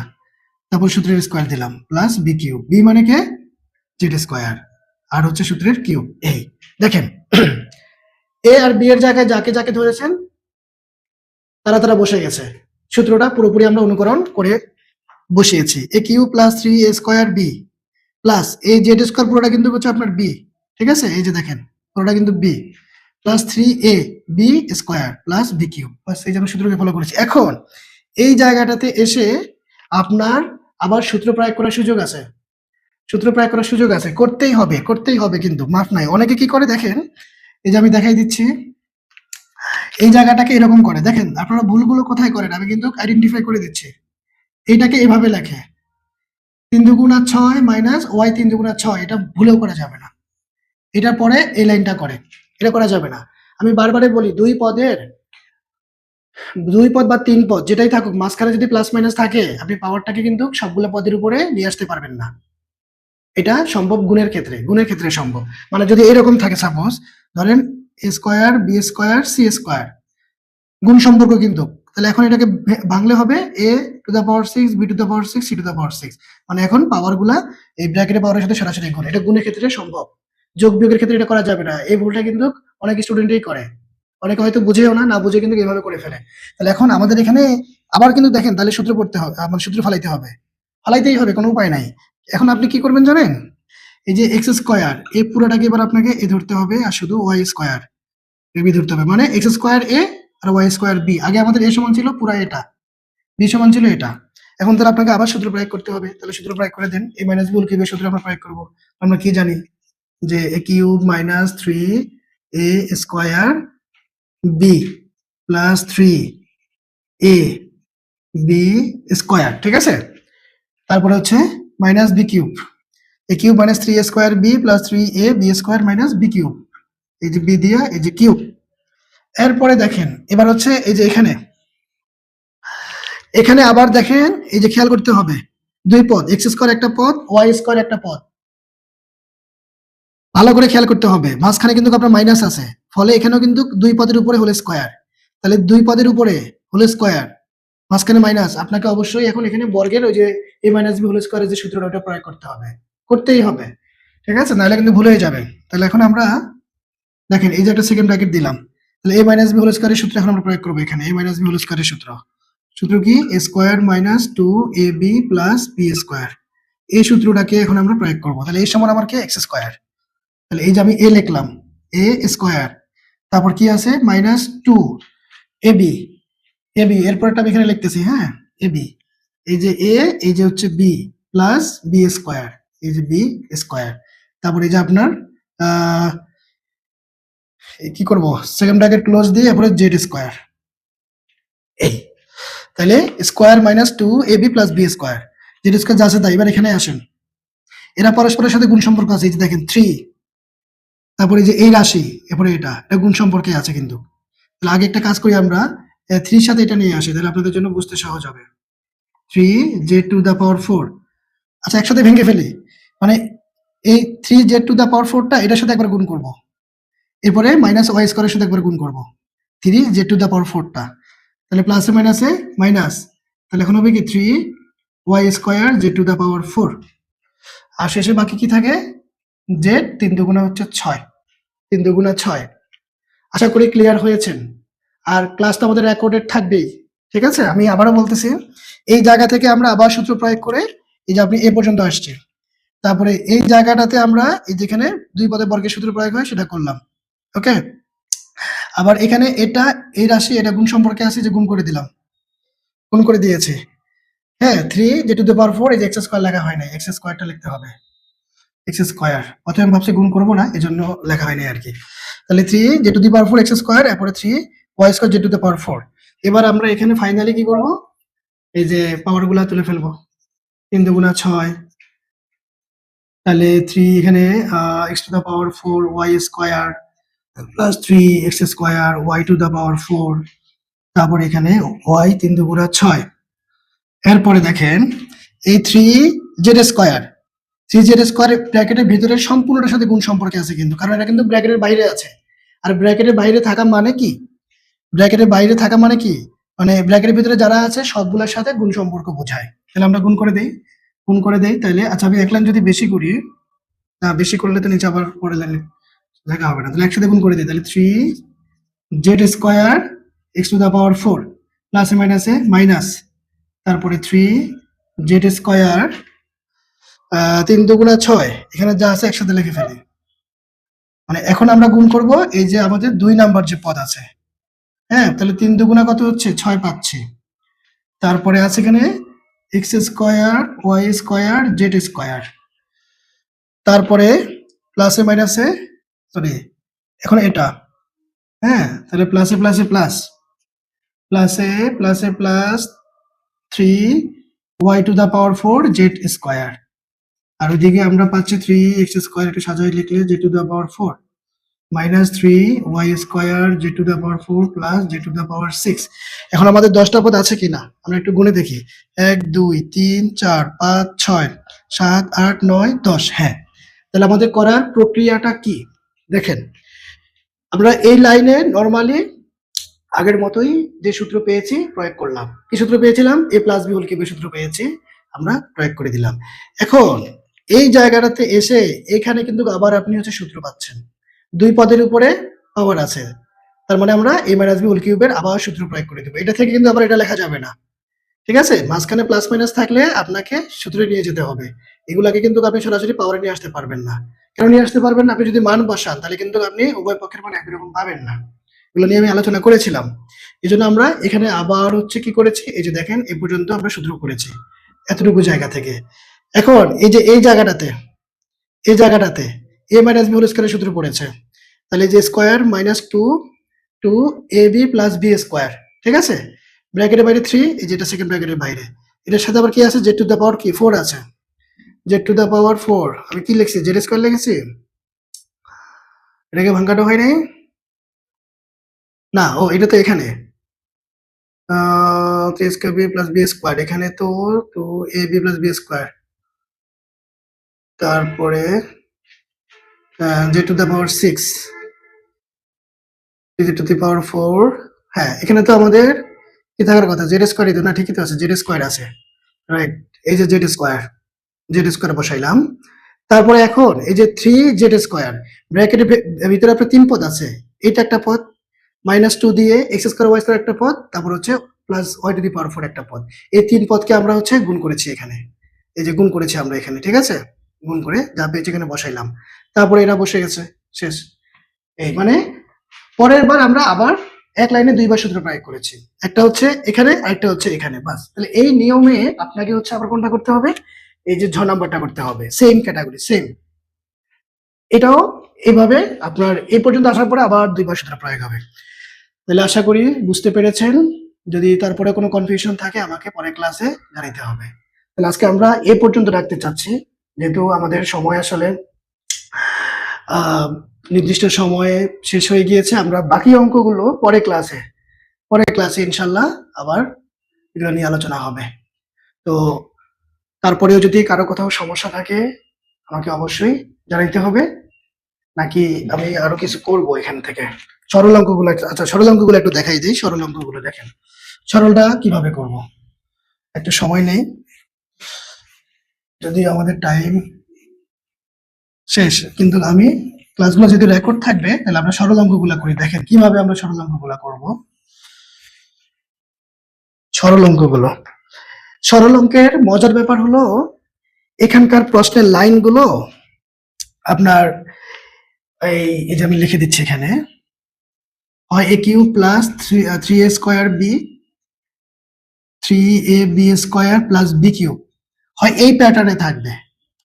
তারপর সূত্রের স্কোয়ার দিলাম প্লাস বি কিউব, বি মানে কে জেড স্কোয়ার, আর হচ্ছে সূত্রের কিউব। এই দেখেন এ আর বি এর জায়গায় যাকে যাকে ধরেছেন তারা বসে গেছে, সূত্রটা পুরোপুরি আমরা অনুকরণ করে বসিয়েছি। A cube plus 3a² B plus এই জেড স্কোয়ার পুরোটা কিন্তু হচ্ছে আপনার বি, ঠিক আছে? এই যে দেখেন পুরোটা কিন্তু B plus 3a² plus B cube, বাস এই যে আমরা সূত্রকে ফলো করেছি। এখন এই জায়গাটাতে এসে আপনার আবার সূত্র প্রয়োগ করার সুযোগ আছে, করতেই হবে কিন্তু মাফ নাই। অনেকে কি করে দেখেন, এই যে আমি দেখাই দিচ্ছি, এই জায়গাটাকে এরকম করে দেখেন, আপনারা ভুলগুলো কোথায় করেন আমি কিন্তু আইডেন্টিফাই করে দিচ্ছি। এইটাকে এভাবে লেখে 3 দুগুণা 6 মাইনাস ওয়াই 3 দুগুণা 6, এটা ভুলেও করা যাবে না। এটার পরে এই লাইনটা করে, এটা করা যাবে না। আমি বারবারে বলি দুই পদ বা 3 পদ যেটাই থাকুক, মাঝখানে যদি প্লাস মাইনাস থাকে আপনি পাওয়ারটাকে কিন্তু সবগুলো পদের উপরে নিয়ে আসতে পারবেন না। এটা সম্ভব গুণের ক্ষেত্রে সম্ভব। মানে যদি এরকম থাকে, সাপোজ ধরেন A square B square C square, গুণ সম্পর্ক কিন্তু, তাহলে এখন এটাকে ভাঙলে হবে a to the power 6 b to the power 6 c to the power 6, মানে এখন পাওয়ার গুলা এই ব্র্যাকেটের পাওয়ারের সাথে সরাসরি গুণ। এটা গুণের ক্ষেত্রে সম্ভব, যোগ বিয়োগের ক্ষেত্রে এটা করা যাবে না। এই ভুলটা কিন্তু অনেক স্টুডেন্টই করে, অনেকে হয়তো বুঝেও না বুঝে কিন্তু এইভাবে করে ফেলে। তাহলে এখন আমাদের এখানে আবার কিন্তু দেখেন, তাহলে সূত্র পড়তে হবে, আমার সূত্র ফালাইতেই হবে, কোনো উপায় নাই। এখন আপনি কি করবেন জানেন, এই যে এক্স স্কোয়ার এই পুরোটাকে এবার আপনাকে এ ধরতে হবে, আর শুধু ওয়াই স্কোয়ার বি ধরতে হবে, মানে এক্স স্কোয়ার এ আর ওয়াই স্কোয়ার বি। আগে আমাদের এ সমান ছিল পুরা এটা, বি সমান ছিল এটা। এখন তাহলে আপনাকে আবার সূত্র প্রয়োগ করতে হবে, তাহলে সূত্র প্রয়োগ করে দেন। এ মাইনাস বি হোল কিউবের সূত্র আমরা প্রয়োগ করবো। আমরা কি জানি যে A cube minus 3a square B plus 3a B square, ঠিক আছে? তারপরে হচ্ছে minus B cube, A cube minus 3a square B plus 3a B square minus B cube, এই যে বি দিয়া এই যে কিউব। এরপরে দেখেন এবার হচ্ছে এই যে এখানে আবার দেখেন, এই যে খেয়াল করতে হবে দুই পদ, এক্স স্কোয়ার একটা পদ ওয়াই স্কোয়ার একটা পদ, ভালো করে খেয়াল করতে হবে। মাঝখানে কিন্তু আপনার মাইনাস আছে, ফলে এখানেও কিন্তু দুই পদের উপরে হোল স্কোয়ার, তাহলে দুই পদের উপরে হোল স্কোয়ার মাঝখানে মাইনাস, আপনাকে অবশ্যই এখন এখানে বর্গের ওই যে এ মাইনাস বি হোল স্কোয়ারের যে সূত্রটা ওটা প্রয়োগ করতেই হবে, ঠিক আছে? নাহলে কিন্তু ভুল হয়ে যাবে। তাহলে এখন আমরা দেখেন এই যে একটা সেকেন্ড ব্র্যাকেট দিলাম, তাহলে এ মাইনাস বি হোল স্কোয়ারের সূত্র এখন আমরা প্রয়োগ করবো এখানে, এ মাইনাস বি হোল স্কোয়ারের সূত্র কি A square minus 2ab plus B square, এই সূত্রটাকে এখন আমরা প্রয়োগ করবো। তাহলে এই সমান আমার কি এক্স স্কোয়ার, তাহলে এই যে আমি এ লিখলাম এ স্কোয়ার, তারপর কি আছে মাইনাস 2ab এরপরটা আমি এখানে লিখতেছি, হ্যাঁ ab, এই যে এ এই যে হচ্ছে বি প্লাস বি স্কোয়ার, এই যে বি স্কোয়ার, তারপর এই যে আপনার কি করব, সেকেন্ড ব্র্যাকেট ক্লোজ দিয়ে এরপরে জেড স্কোয়ার, এই তাহলে square minus 2ab plus B square, z square যা আছে তাই। এবার এখানে আসেন, এরা পরস্পরের সাথে গুণ সম্পর্ক আছে, এই যে দেখেন 3, তারপরে যে এই রাশি, এরপরে এটা গুণ সম্পর্কে আছে কিন্তু। তাহলে আগে একটা কাজ করি আমরা, 3 এর সাথে এটা নিয়ে আসি, তাহলে আপনাদের জন্য বুঝতে সহজ হবে। 3z⁴, আচ্ছা একসাথে ভেঙে ফেলি, মানে এই 3z⁴টা এটার সাথে একবার গুণ করব, এরপরে মাইনাস ওয়াই স্কোয়ারের সাথে একবার গুণ করব 3z⁴টা, তাহলে প্লাসে মাইনাসে মাইনাস, তাহলে এখন হবে কি 3y² z⁴, আর শেষে বাকি কি থাকে, z 3 দুগুণা হচ্ছে 6, 3 দুগুণা 6। আশা করি ক্লিয়ার হয়েছেন। আর ক্লাস তো আমাদের রেকর্ডেড থাকবেই, ঠিক আছে। আমি আবারও বলতেছি, এই জায়গা থেকে আমরা আবার সূত্র প্রয়োগ করে, এই যে আপনি এ পর্যন্ত আসছে, তারপরে এই জায়গাটাতে আমরা এই যেখানে দুই পদের বর্গের সূত্র প্রয়োগ হয় সেটা করলাম, ওকে। আবার এখানে এটা এই রাশি এটা গুণ সম্পর্কে আছে, যে গুণ করে দিলাম, গুণ করে দিয়েছে, হ্যাঁ। 3z⁴, এই যে এক্স স্কোয়ার লেখা হয় নাই, এক্স স্কোয়ারটা লিখতে হবে, এক্স স্কোয়ার, অথবা আমি ভাবছি গুণ করবো না, এজন্য লেখা হয়নি আর কি। তাহলে 3z⁴ এক্স স্কোয়ার, এরপরে 3y² z⁴। এবার আমরা এখানে ফাইনালি কি করব, এই যে পাওয়ার গুলা তুলে ফেলবো, 3 দুগুণা 6, তাহলে 3 এখানে x⁴ y² plus 3x² y⁴, তারপর এখানে y 3 দুগুণা 6। এরপরে দেখেন এই 3z², 3z² ব্র্যাকেটের ভিতরে সম্পূর্ণটার সাথে গুণ সম্পর্কে আছে কিন্তু, কারণ এটা কিন্তু ব্র্যাকেটের বাইরে আছে। আর ব্র্যাকেটের বাইরে থাকা মানে কি, ব্র্যাকেটের বাইরে থাকা মানে কি, মানে ব্র্যাকেটের ভিতরে যারা আছে সবগুলোর সাথে গুণ সম্পর্ক বোঝায়। তাহলে আমরা গুণ করে দেই, গুণ করে দেই, তাহলে আচ্ছা আমি এক লাইন যদি বেশি করি, না বেশি করলে তো নিচে আবার পড়ে লাইন দেখা হবে না, তাহলে একসাথে গুণ করে দিই, তাহলে 3z² x⁴ প্লাসে মাইনাসে মাইনাস, তারপরে 3z², 3 দুগুণা 6, এখানে যা আছে একসাথে লিখে ফেলি। মানে এখন আমরা গুণ করব এই যে আমাদের 2 নাম্বার যে পদ আছে, হ্যাঁ, তাহলে 3 দুগুণা কত হচ্ছে 6 পাচ্ছি, তারপরে আছে এখানে x² y² z², তারপরে প্লাসে মাইনাসে সরি এখন এটা, হ্যাঁ, তাহলে প্লাসে প্লাসে প্লাস, প্লাসে প্লাসে প্লাস 3y⁴ z², আর ওইদিকে আমরা পাচ্ছি 3x², একটু সাজাই লিখলে z⁴ minus 3y² z⁴ plus z⁴ 6। এখন আমাদের 10টা পদ আছে কিনা আমরা একটু গুনে দেখি, 1 2 3 4 5 6 7 8 9 10, হ্যাঁ। তাহলে আমাদের করার প্রক্রিয়াটা কি দেখেন, আমরা এই লাইনে নরমালি আগের মতোই যে সূত্র পেয়েছি প্রয়োগ করলাম। কি সূত্র পেয়েছিলাম, a প্লাস b হোল কিউবের সূত্র পেয়েছি, আমরা প্রয়োগ করে দিলাম। এখন এই জায়গাটাতে এসে এখানে কিন্তু আবার আপনি হচ্ছে সূত্র পাচ্ছেন, দুই পদের উপরে পাওয়ার আছে, তার মানে আমরা a মাইনাস b হোল কিউবের আবার সূত্র প্রয়োগ করে দেবো। এটা থেকে কিন্তু আবার এটা লেখা যাবে না, ঠিক আছে। মাঝখানে প্লাস মাইনাস থাকলে আপনাকে সূত্রে নিয়ে যেতে হবে, এগুলাকে কিন্তু আপনি সরাসরি পাওয়ারে নিয়ে আসতে পারবেন না। কেন নিয়ে আসতে পারবেন না, আপনি যদি মান বসান তাহলে কিন্তু আপনি উভয় পক্ষের মান একই রকম পাবেন না, এগুলো নিয়ে আমি আলোচনা করেছিলাম। এই জন্য আমরা এখানে আবার হচ্ছে কি করেছি, এই যে দেখেন এ পর্যন্ত আমরা সূত্র করেছি এতটুকু জায়গা থেকে। এখন এই যে এই জায়গাটাতে a মাইনাস b হোল স্কয়ারের সূত্র পড়েছে, তাহলে যে square minus 2ab plus b square, ঠিক আছে। ব্র্যাকেটের বাইরে 3, এই যেটা সেকেন্ড ব্র্যাকেটের বাইরে, এটার সাথে আবার কি আছে, z⁴ কি 4 আছে, z⁴ আমি কি লিখছি, z² লিখেছি, এটাকে ভাঙাটা হয় নাই না, ও এটা তো এখানে 3ab প্লাস b স্কয়ার, এখানে তো 2ab প্লাস b স্কয়ার, তারপরে z⁴ 6 হ্যাঁ, এখানে তো আমাদের কি থাকার কথা, z² তো না, ঠিকই তো আছে, z² আছে, রাইট। এই যে z² বসাইলাম, তারপরে এখন এই যে 3z² ব্র্যাকেটের ভিতরে আপনার 3 পদ আছে, এটা একটা পদ, -2 দিয়ে x² y² একটা পদ, তারপর হচ্ছে প্লাস y⁴ একটা পদ, এই 3 পদকে আমরা হচ্ছে গুণ করেছি এখানে, এই যে গুণ করেছি আমরা এখানে, ঠিক আছে। গুণ করে যা পেয়েছি এখানে বসাইলাম, তারপরে এটা বসে গেছে, শেষ। এই মানে পরের বার আমরা আবার এক লাইনে দুইবার সূত্র প্রয়োগ করেছি, একটা হচ্ছে এখানে আরেকটা হচ্ছে এখানে, বাস। তাহলে এই নিয়মে আপনাকে হচ্ছে আবার কোনটা করতে হবে, এই যে ঝ নাম্বারটা করতে হবে, সেম ক্যাটাগরি সেম, এটাও এইভাবে আপনার এই পর্যন্ত আসার পরে আবার 2 বার সূত্র প্রয়োগ হবে। তাহলে আশা করি বুঝতে পেরেছেন। যদি তারপরে কোনো কনফিউশন থাকে আমাকে পরের ক্লাসে জানাতে হবে। তাহলে আজকে আমরা এ পর্যন্ত রাখতে চাচ্ছি, যেহেতু আমাদের সময় আসলে নির্দিষ্ট সময়ে শেষ হয়ে গিয়েছে। আমরা বাকি অঙ্কগুলো পরের ক্লাসে ইনশাল্লাহ আবার এগুলো নিয়ে আলোচনা হবে। তো তারপরেও যদি কারো কোথাও সমস্যা থাকে আমাকে অবশ্যই জানাইতে হবে, নাকি আমি আরো কিছু করব এখান থেকে। সরল অঙ্কগুলো আচ্ছা, সরল অঙ্কগুলো একটু দেখাই দিই। সরল অঙ্কগুলো দেখেন, সরলটা কিভাবে করব, একটু সময় নেই, যদি আমাদের টাইম শেষ, কিন্তু আমি ক্লাসগুলো যদি রেকর্ড থাকবে তাহলে আমরা সরল অঙ্কগুলো করি। দেখেন কিভাবে আমরা সরল অঙ্কগুলো করব। সরল অঙ্কগুলো, সরল অঙ্কের মজার ব্যাপার হলো এখানকার প্রশ্নের লাইনগুলো আপনার এই যে আমি লিখে দিচ্ছি এখানে, হয় a cube plus 3a square b 3ab square plus b cube, হয় এই প্যাটার্নে থাকবে,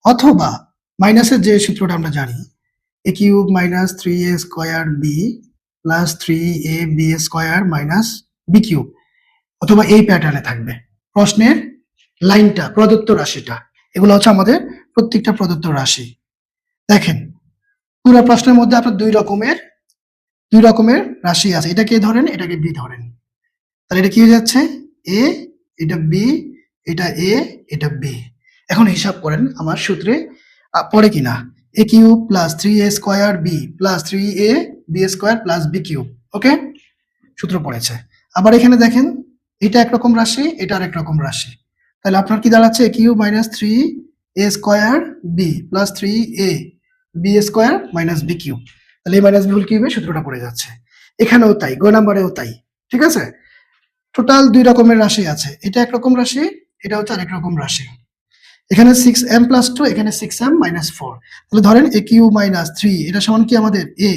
অথবা মাইনাসের যে সূত্রটা আমরা জানি a cube minus 3a square b plus 3ab square minus b cube, অথবা এই প্যাটার্নে থাকবে প্রশ্নের লাইনটা, প্রদত্ত রাশিটা। এগুলো হচ্ছে আমাদের প্রত্যেকটা প্রদত্ত রাশি। দেখেন পুরো প্রশ্নের মধ্যে আপনার দুই রকমের রাশি আছে, এটাকে ধরেন, এটাকে বি ধরেন, তাহলে এটা কি হয়ে যাচ্ছে এ, এটা বি, এটা এ, এটা বি। এখন হিসাব করেন আমার সূত্রে পড়ে কিনা, A cube plus 3a square B plus 3a B square plus B cube. Okay, সূত্র পড়েছে। আবার এখানে দেখেন এটা একরকম রাশি, এটা আরেক রকম রাশি, তাহলে আপনার কি দাঁড়াচ্ছে A cube minus 3a square B plus 3a B square minus B cube. তাহলে এই মাইনাস বি হোল কিউবের সূত্রটা পড়ে যাচ্ছে। এখানেও তাই, গ নাম্বারেও তাই। ঠিক আছে, টোটাল দুই রকমের রাশি আছে, এটা একরকম রাশি, এটা হচ্ছে আরেক রকম রাশি। এখানে 6m প্লাস 2, এখানে 6m মাইনাস 4। তাহলে ধরেন a কিউব মাইনাস 3 এটা সমান কি আমাদের a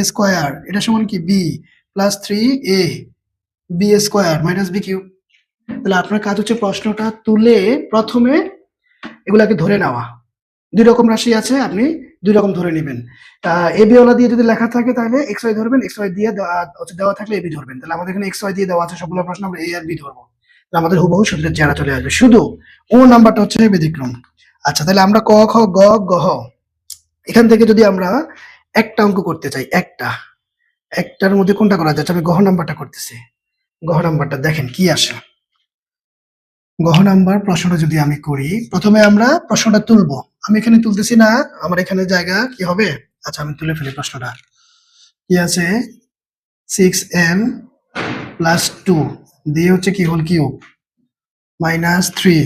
স্কয়ার, এটা সমান কি b plus 3a B square minus B cube. তাহলে আপনার কাজ হচ্ছে প্রশ্নটা তুলে প্রথমে এগুলাকে ধরে নেওয়া। দুই রকম রাশি আছে, আপনি দুই রকম ধরে নেবেন। এ বি ওলা দিয়ে যদি লেখা থাকে তাহলে এক্স ওয়াই ধরবেন, এক্স ওয়াই দিয়ে দেওয়া থাকলে এবি ধরবেন। তাহলে আমাদের এখানে এক্স ওয়াই দিয়ে দেওয়া আছে সবগুলো প্রশ্ন, আমরা এ আর বি ধরবো, আমাদের হুবহু সূত্রের চেহারা চলে আসবে, শুধু ও নাম্বারটা হচ্ছে ব্যতিক্রম। আচ্ছা, তাহলে আমরা ক খ গ গহ এখান থেকে যদি আমরা একটা অঙ্ক করতে চাই, একটার মধ্যে কোনটা করা যাচ্ছে, আমি গহ নাম্বারটা করতেছি। গহ নাম্বারটা দেখেন কি আসে। গহ নাম্বার প্রশ্নটা যদি আমি করি, প্রথমে আমরা প্রশ্নটা তুলবো। আমি এখানে তুলতেছি না, আমার এখানে জায়গা কি হবে। আচ্ছা, আমি তুলে ফেলি প্রশ্নটা। কি আছে 6m প্লাস 2 দিয়ে হচ্ছে কি হোল কিউব মাইনাস 3,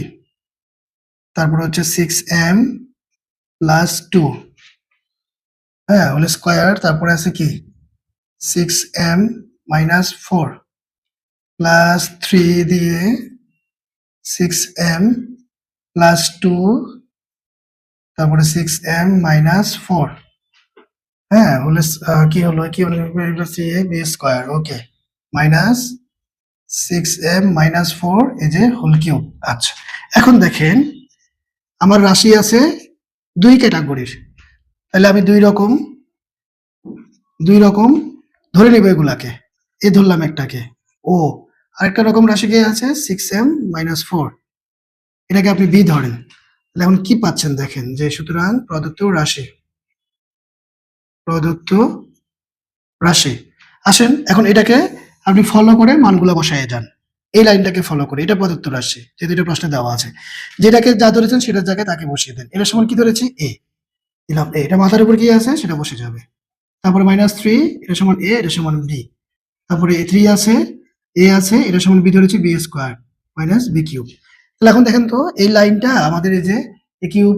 তারপর হচ্ছে 6m প্লাস 2 হ্যাঁ হোল স্কয়ার, তারপরে আছে কি 6m মাইনাস 4 প্লাস 3 দিয়ে 6m প্লাস 2, তারপরে 6m মাইনাস 4 হ্যাঁ হোল কি হলো বি স্কয়ার। ওকে, মাইনাস 6m মাইনাস 4 এই যে হোল কিউব। আচ্ছা, এখন দেখেন আমার রাশি আছে দুই ক্যাটাগরির, তাহলে আমি দুই রকম ধরে নেব এগুলাকে। এ ধরলাম একটাকে, ও আরেকটা রকম রাশি কে আছে 6m মাইনাস 4, এটাকে আপনি বি ধরেন। তাহলে এখন কি পাচ্ছেন দেখেন, যে সুতরাং প্রদত্ত রাশি। আসেন এখন এটাকে আপনি ফলো করে মানগুলো বসায় যান, এই লাইনটাকে ফলো করে, এটা প্রদত্ত রাশি যেহেতু এটা প্রশ্নে দেওয়া আছে, যেটাকে যা ধরেছেন সেটার জায়গায় তাকে বসিয়ে দেন। এটা সমান কি ধরেছি এ, দিলাম এ, এটা মাথার উপর কি আছে সেটা বসে যাবে। তারপরে মাইনাস 3 এটা সমান এ, এটা সমান বি, তারপরে 3 আছে, এ আছে, এটা সমান বি ধরেছি b square minus B cube. তাহলে এখন দেখেন তো এই লাইনটা আমাদের এই যে এ কিউব,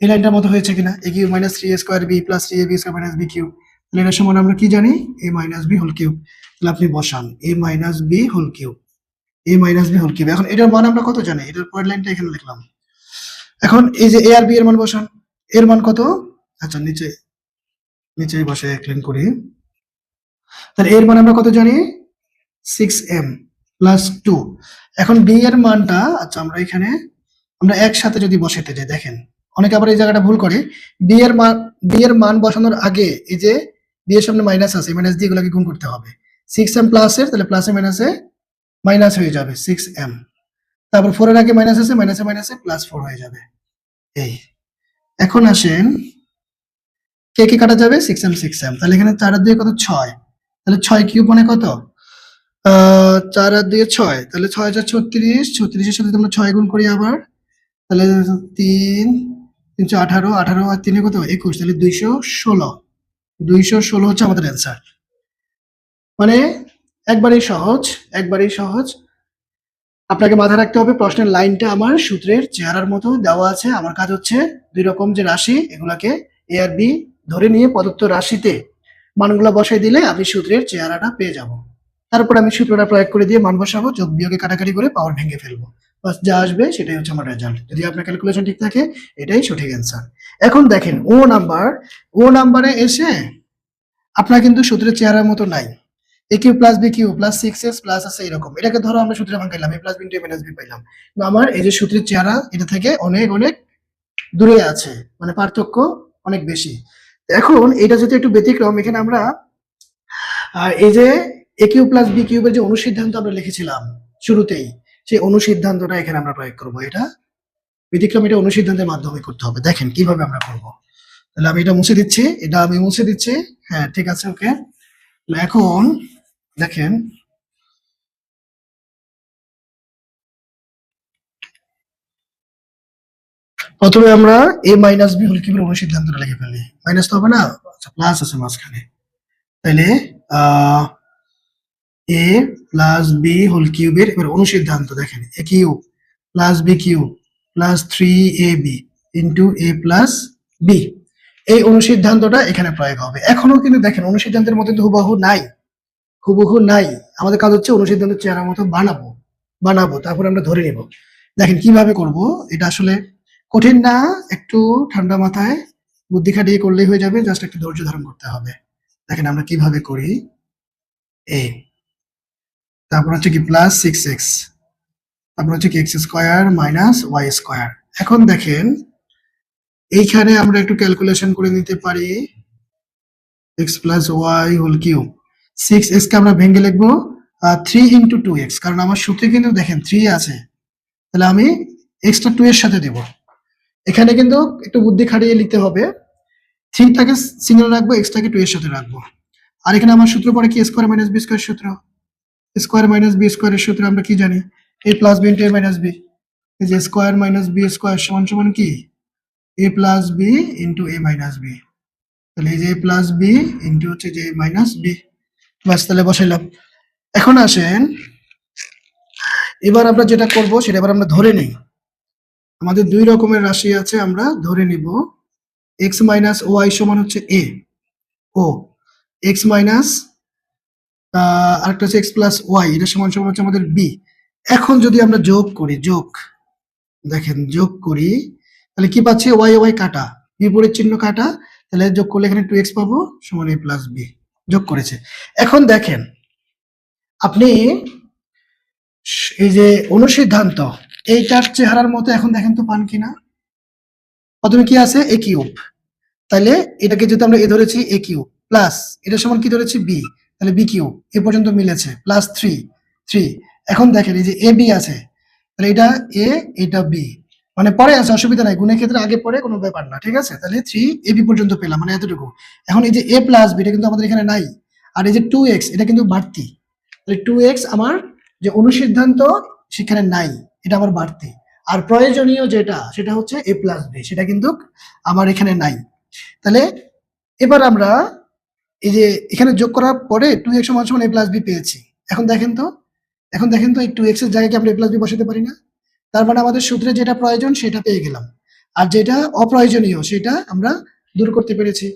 এই লাইনটার মতো হয়েছে কিনা, A cube minus 3a square B plus 3a B square minus B cube. তাহলে এটা সমান আমরা কি জানি a minus B whole cube. তাহলে আপনি বসান a minus B whole cube, a minus B whole cube. এখন এটার মান আমরা কত জানি, এটার পরের লাইনটা এখানে লিখলাম। এখন এই যে a আর b এর মান বসান, এর মান কত। আচ্ছা, নিচে বসে ক্লিন করি। তাহলে এর মান আমরা কত জানি 6m প্লাস 2। এখন বি এর মানটা, আচ্ছা আমরা এখানে আমরা একসাথে যদি বসাতে যাই, দেখেন অনেকে আবার এই জায়গাটা ভুল করে, বি এর মান বসানোর আগে এই যে বি এর সামনে মাইনাস আছে, মাইনাস দিয়ে এগুলোকে গুণ করতে হবে। 6m প্লাসের, তাহলে প্লাসে মাইনাসে মাইনাস হয়ে যাবে 6m। তারপর 4 এর আগে মাইনাস আছে, মাইনাসে মাইনাসে প্লাস 4 হয়ে যাবে। এই এখন আসেন কে কে কাটা যাবে, 6m 6m, তাহলে এখানে 4 আর 2 কত 6, তাহলে 6 কিউব মানে কত 4 আর 2 6, তাহলে 6 হাজার 36, 36 এর সাথে আমরা 6 গুণ করি আবার, তাহলে 3 318, 18 আর 3 কত 21, তাহলে 216, 216 হচ্ছে আমাদের অ্যান্সার। মানে একবারেই সহজ, একবারেই সহজ। আপনাকে মাথায় রাখতে হবে প্রশ্নের লাইনটা আমার সূত্রের চেহারার মতো দেওয়া আছে। আমার কাজ হচ্ছে দুই রকম যে রাশি, এগুলাকে এ আর বি ধরে নিয়ে প্রদত্ত রাশিতে মানগুলো বসাই দিলে আমি সূত্রের চেহারাটা পেয়ে যাব। তারপর আমি সূত্রটা প্রয়োগ করে দিয়ে মান বসাবো, যোগ বিয়োগে কাটাকাটি করে পাওয়ার ভেঙে ফেলবো, বাস যা আসবে সেটাই হচ্ছে আমার রেজাল্ট। যদি আপনার ক্যালকুলেশন ঠিক থাকে এটাই সঠিক অ্যান্সার। এখন দেখেন ও নাম্বারে এসে আপনার কিন্তু সূত্রের চেহারার মতো নাই। A cube plus B cube plus 6s plus আছে এরকম, এটাকে ধরো আমরা সূত্রে ভাঙাইলাম, A plus B into A minus B পাইলাম, কিন্তু আমার এই যে সূত্রের চেহারা এটা থেকে অনেক অনেক দূরে আছে, মানে পার্থক্য অনেক বেশি। এখন এটা যদি একটু ব্যতিক্রম, এখানে আমরা এই যে এ কিউ প্লাস বি কিউবের যে অনুসিদ্ধান্ত আমরা লিখেছিলাম শুরুতেই, সেই অনুসিদ্ধান্তটা এখানে আমরা প্রয়োগ করব। এটা ব্যতিক্রম, এটা অনুসিদ্ধান্তের মাধ্যমে করতে হবে। দেখেন কিভাবে আমরা করব। তাহলে আমি এটা মুছে দিচ্ছি, এটা আমি মুছে দিচ্ছি, হ্যাঁ ঠিক আছে ওকে। এখন দেখেন প্রথমে আমরা এ মাইনাস বি হোল কিউবের অনুসিদ্ধান্তটা লিখে ফেলি, মাইনাস তো হবে না, আচ্ছা প্লাস আছে মাঝখানে, তাহলে এ প্লাস বি হোল কিউবের এবার অনুসিদ্ধান্ত দেখেন, A cube plus B cube plus 3ab into A plus B, এই অনুসিদ্ধান্তটা এখানে প্রয়োগ হবে। এখনো কিন্তু দেখেন অনুসিদ্ধান্তের মধ্যে তো হুবহু নাই, হুবহু নাই। আমাদের কাজ হচ্ছে অনুসিদ্ধান্তের চেহারা মতো বানাবো তারপর আমরা ধরে নিব। দেখেন কিভাবে করব, এটা আসলে কঠিন না, একটু ঠান্ডা মাথায় বুদ্ধি খাটিয়ে করলেই হয়ে যাবে, জাস্ট একটু ধৈর্য ধারণ করতে হবে। দেখেন আমরা কিভাবে করি, এ তারপর হচ্ছে কি প্লাস 6x, তারপর হচ্ছে কি x square minus y square. এখন দেখেন এইখানে আমরা একটু ক্যালকুলেশন করে নিতে পারি, x plus y whole cube, 6x কে আমরা ভেঙে লিখবো 3 ইন্টু 2x, কারণ আমার সূত্রে কিন্তু দেখেন 3 আছে, তাহলে আমি এক্সটা 2 এর সাথে দেব। এখানে কিন্তু একটু বুদ্ধি খাটিয়ে লিখতে হবে, 3টাকে সিঙ্গেল রাখবো, এক্সটাকে 2 এর সাথে রাখবো। আর এখানে আমার সূত্র পড়ে কি স্কোয়ার মাইনাস বি স্কোয়ার সূত্র, স্কোয়ার মাইনাস বি স্কোয়ারের সূত্র আমরা কি জানি, এ plus B into A minus B, এই যে স্কোয়ার মাইনাস বি স্কোয়ার সমান সমান কি এ plus B into A minus b, তাহলে এই যে এ প্লাস বি ইন্টু হচ্ছে যে এ মাইনাস বি, বাস তাহলে বসাইলাম। এখন আসেন এবার আমরা যেটা করব সেটা এবার আমরা ধরে নিই, আমাদের দুই রকমের রাশি আছে, আমরা ধরে নিব এক্স মাইনাস ওয়াই সমান হচ্ছে এ ও এক্স মাইনাস আরেকটা হচ্ছে এক্স প্লাস ওয়াই, এটা সমান সমান হচ্ছে আমাদের বি। এখন যদি আমরা যোগ করি, দেখেন যোগ করি, তাহলে কি পাচ্ছি, ওয়াই ওয়াই কাটা, বিপরীত চিহ্ন কাটা, তাহলে যোগ করলে এখানে 2x পাবো সমান a প্লাস বি, যোগ করেছে। এখন দেখেন আপনি এই যে অনুসিদ্ধান্ত এইটার চেহারার মতো এখন দেখেন তো পান কিনা। প্রথমে কি আছে এ কিউব, তাহলে এটাকে যদি আমরা এ ধরেছি এ কিউব প্লাস এটা সমান কি ধরেছি বি, তাহলে বি কিউব এ পর্যন্ত মিলেছে প্লাস 3। এখন দেখেন এই যে এ বি আছে, তাহলে এটা এ এটা বি, মানে পরে আছে অসুবিধা নাই, গুণের ক্ষেত্রে আগে পরে কোনো ব্যাপার না, ঠিক আছে। তাহলে 3ab পর্যন্ত পেলাম, মানে এতটুকু। এখন এই যে a প্লাস বি এটা কিন্তু আমাদের এখানে নাই, আর এই যে 2x এটা কিন্তু বাড়তি, তাহলে 2x আমার যে অনুসিদ্ধান্ত সেখানে নাই, এটা আমার বাড়তি। আর প্রয়োজনীয় যেটা সেটা হচ্ছে a প্লাস বি, সেটা কিন্তু আমার এখানে নাই। তাহলে এবার আমরা এই যে এখানে যোগ করার পরে 2x সমান সমান a প্লাস বি পেয়েছি। এখন দেখেন তো এই 2x এর জায়গায় কি আমরা a প্লাস বি বসাতে পারি না? তার মানে আমাদের সূত্রে যেটা প্রয়োজন সেটা পেয়ে গেলাম, আর যেটা অপ্রয়োজনীয় সেটা আমরা দূর করতে পেরেছি।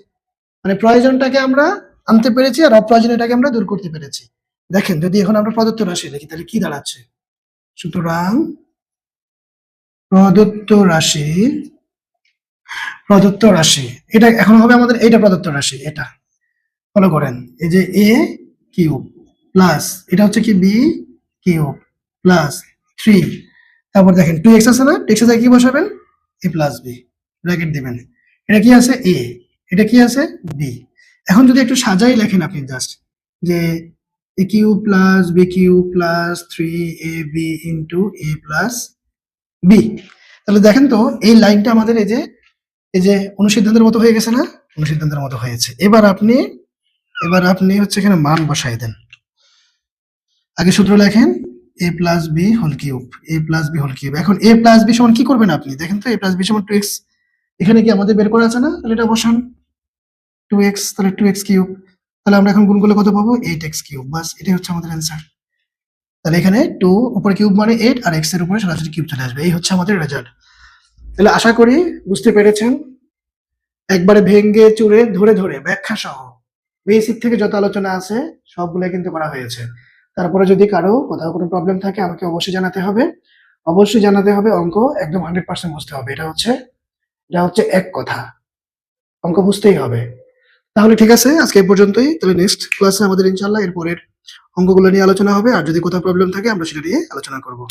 মানে প্রয়োজনটাকে আমরা আনতে পেরেছি আর অপ্রয়োজনীয়টাকে আমরা দূর করতে পেরেছি। দেখেন যদি এখন আমরা প্রদত্ত রাশি লিখি তাহলে কি দাঁড়াচ্ছে, সুতরাং প্রদত্ত রাশি এটা এখন হবে আমাদের, এইটা প্রদত্ত রাশি, এটা ফলো করেন, এই যে এ কিউব প্লাস এটা হচ্ছে কি বি কিউব প্লাস 3, তারপর দেখেন 2x আছে না, x এর জায়গায় কি বসাবেন a প্লাস বি, ব্র্যাকেট দিবেন। এটা কি আছে এ, এটা কি আছে বি। এখন যদি একটু সাজাই লেখেন আপনি জাস্ট যে A cube plus B cube plus 3ab into A plus B, তাহলে দেখেন তো এই লাইনটা আমাদের এই যে অনুসিদ্ধান্তের মতো হয়ে গেছে না? অনুসিদ্ধান্তের মতো হয়েছে। এবার আপনি হচ্ছে এখানে মান বসাই দেন। আগে সূত্র লেখেন a plus B whole cube, a plus B whole cube. এখন a প্লাস বি সমান কি করবেন আপনি দেখেন তো, a প্লাস বি সমান 2x, এখানে কি আমাদের বের করা আছে না? তাহলে এটা বসান 2x, তাহলে 2x কিউব, তাহলে আমরা এখন গুণ করলে কত পাবো 8x কিউব। বাস এটাই হচ্ছে আমাদের অ্যান্সার। তাহলে এখানে 2 উপরে কিউব মানে 8 আর x এর উপরে সরাসরি কিউব চলে আসবে। এই হচ্ছে আমাদের রেজাল্ট। তাহলে আশা করি বুঝতে পেরেছেন। একবারে ভেঙ্গে চুরে ধরে ধরে ব্যাখ্যা সহ বেসিক থেকে যত আলোচনা আছে সবগুলো কিন্তু করা হয়েছে। তারপরে যদি কারো কোথাও কোনো প্রবলেম থাকে আমাকে অবশ্যই জানাতে হবে। অবশ্যই জানাতে হবে, অঙ্ক একদম 100% বুঝতে হবে। এটা হচ্ছে এক কথা, অঙ্ক বুঝতেই হবে। তাহলে ঠিক আছে, আজকে এই পর্যন্তই। তাহলে নেক্সট ক্লাসে আমাদের ইনশাল্লাহ এরপরের অঙ্কগুলো নিয়ে আলোচনা হবে, আর যদি কোথাও প্রবলেম থাকে আমরা সেটা নিয়ে আলোচনা করব।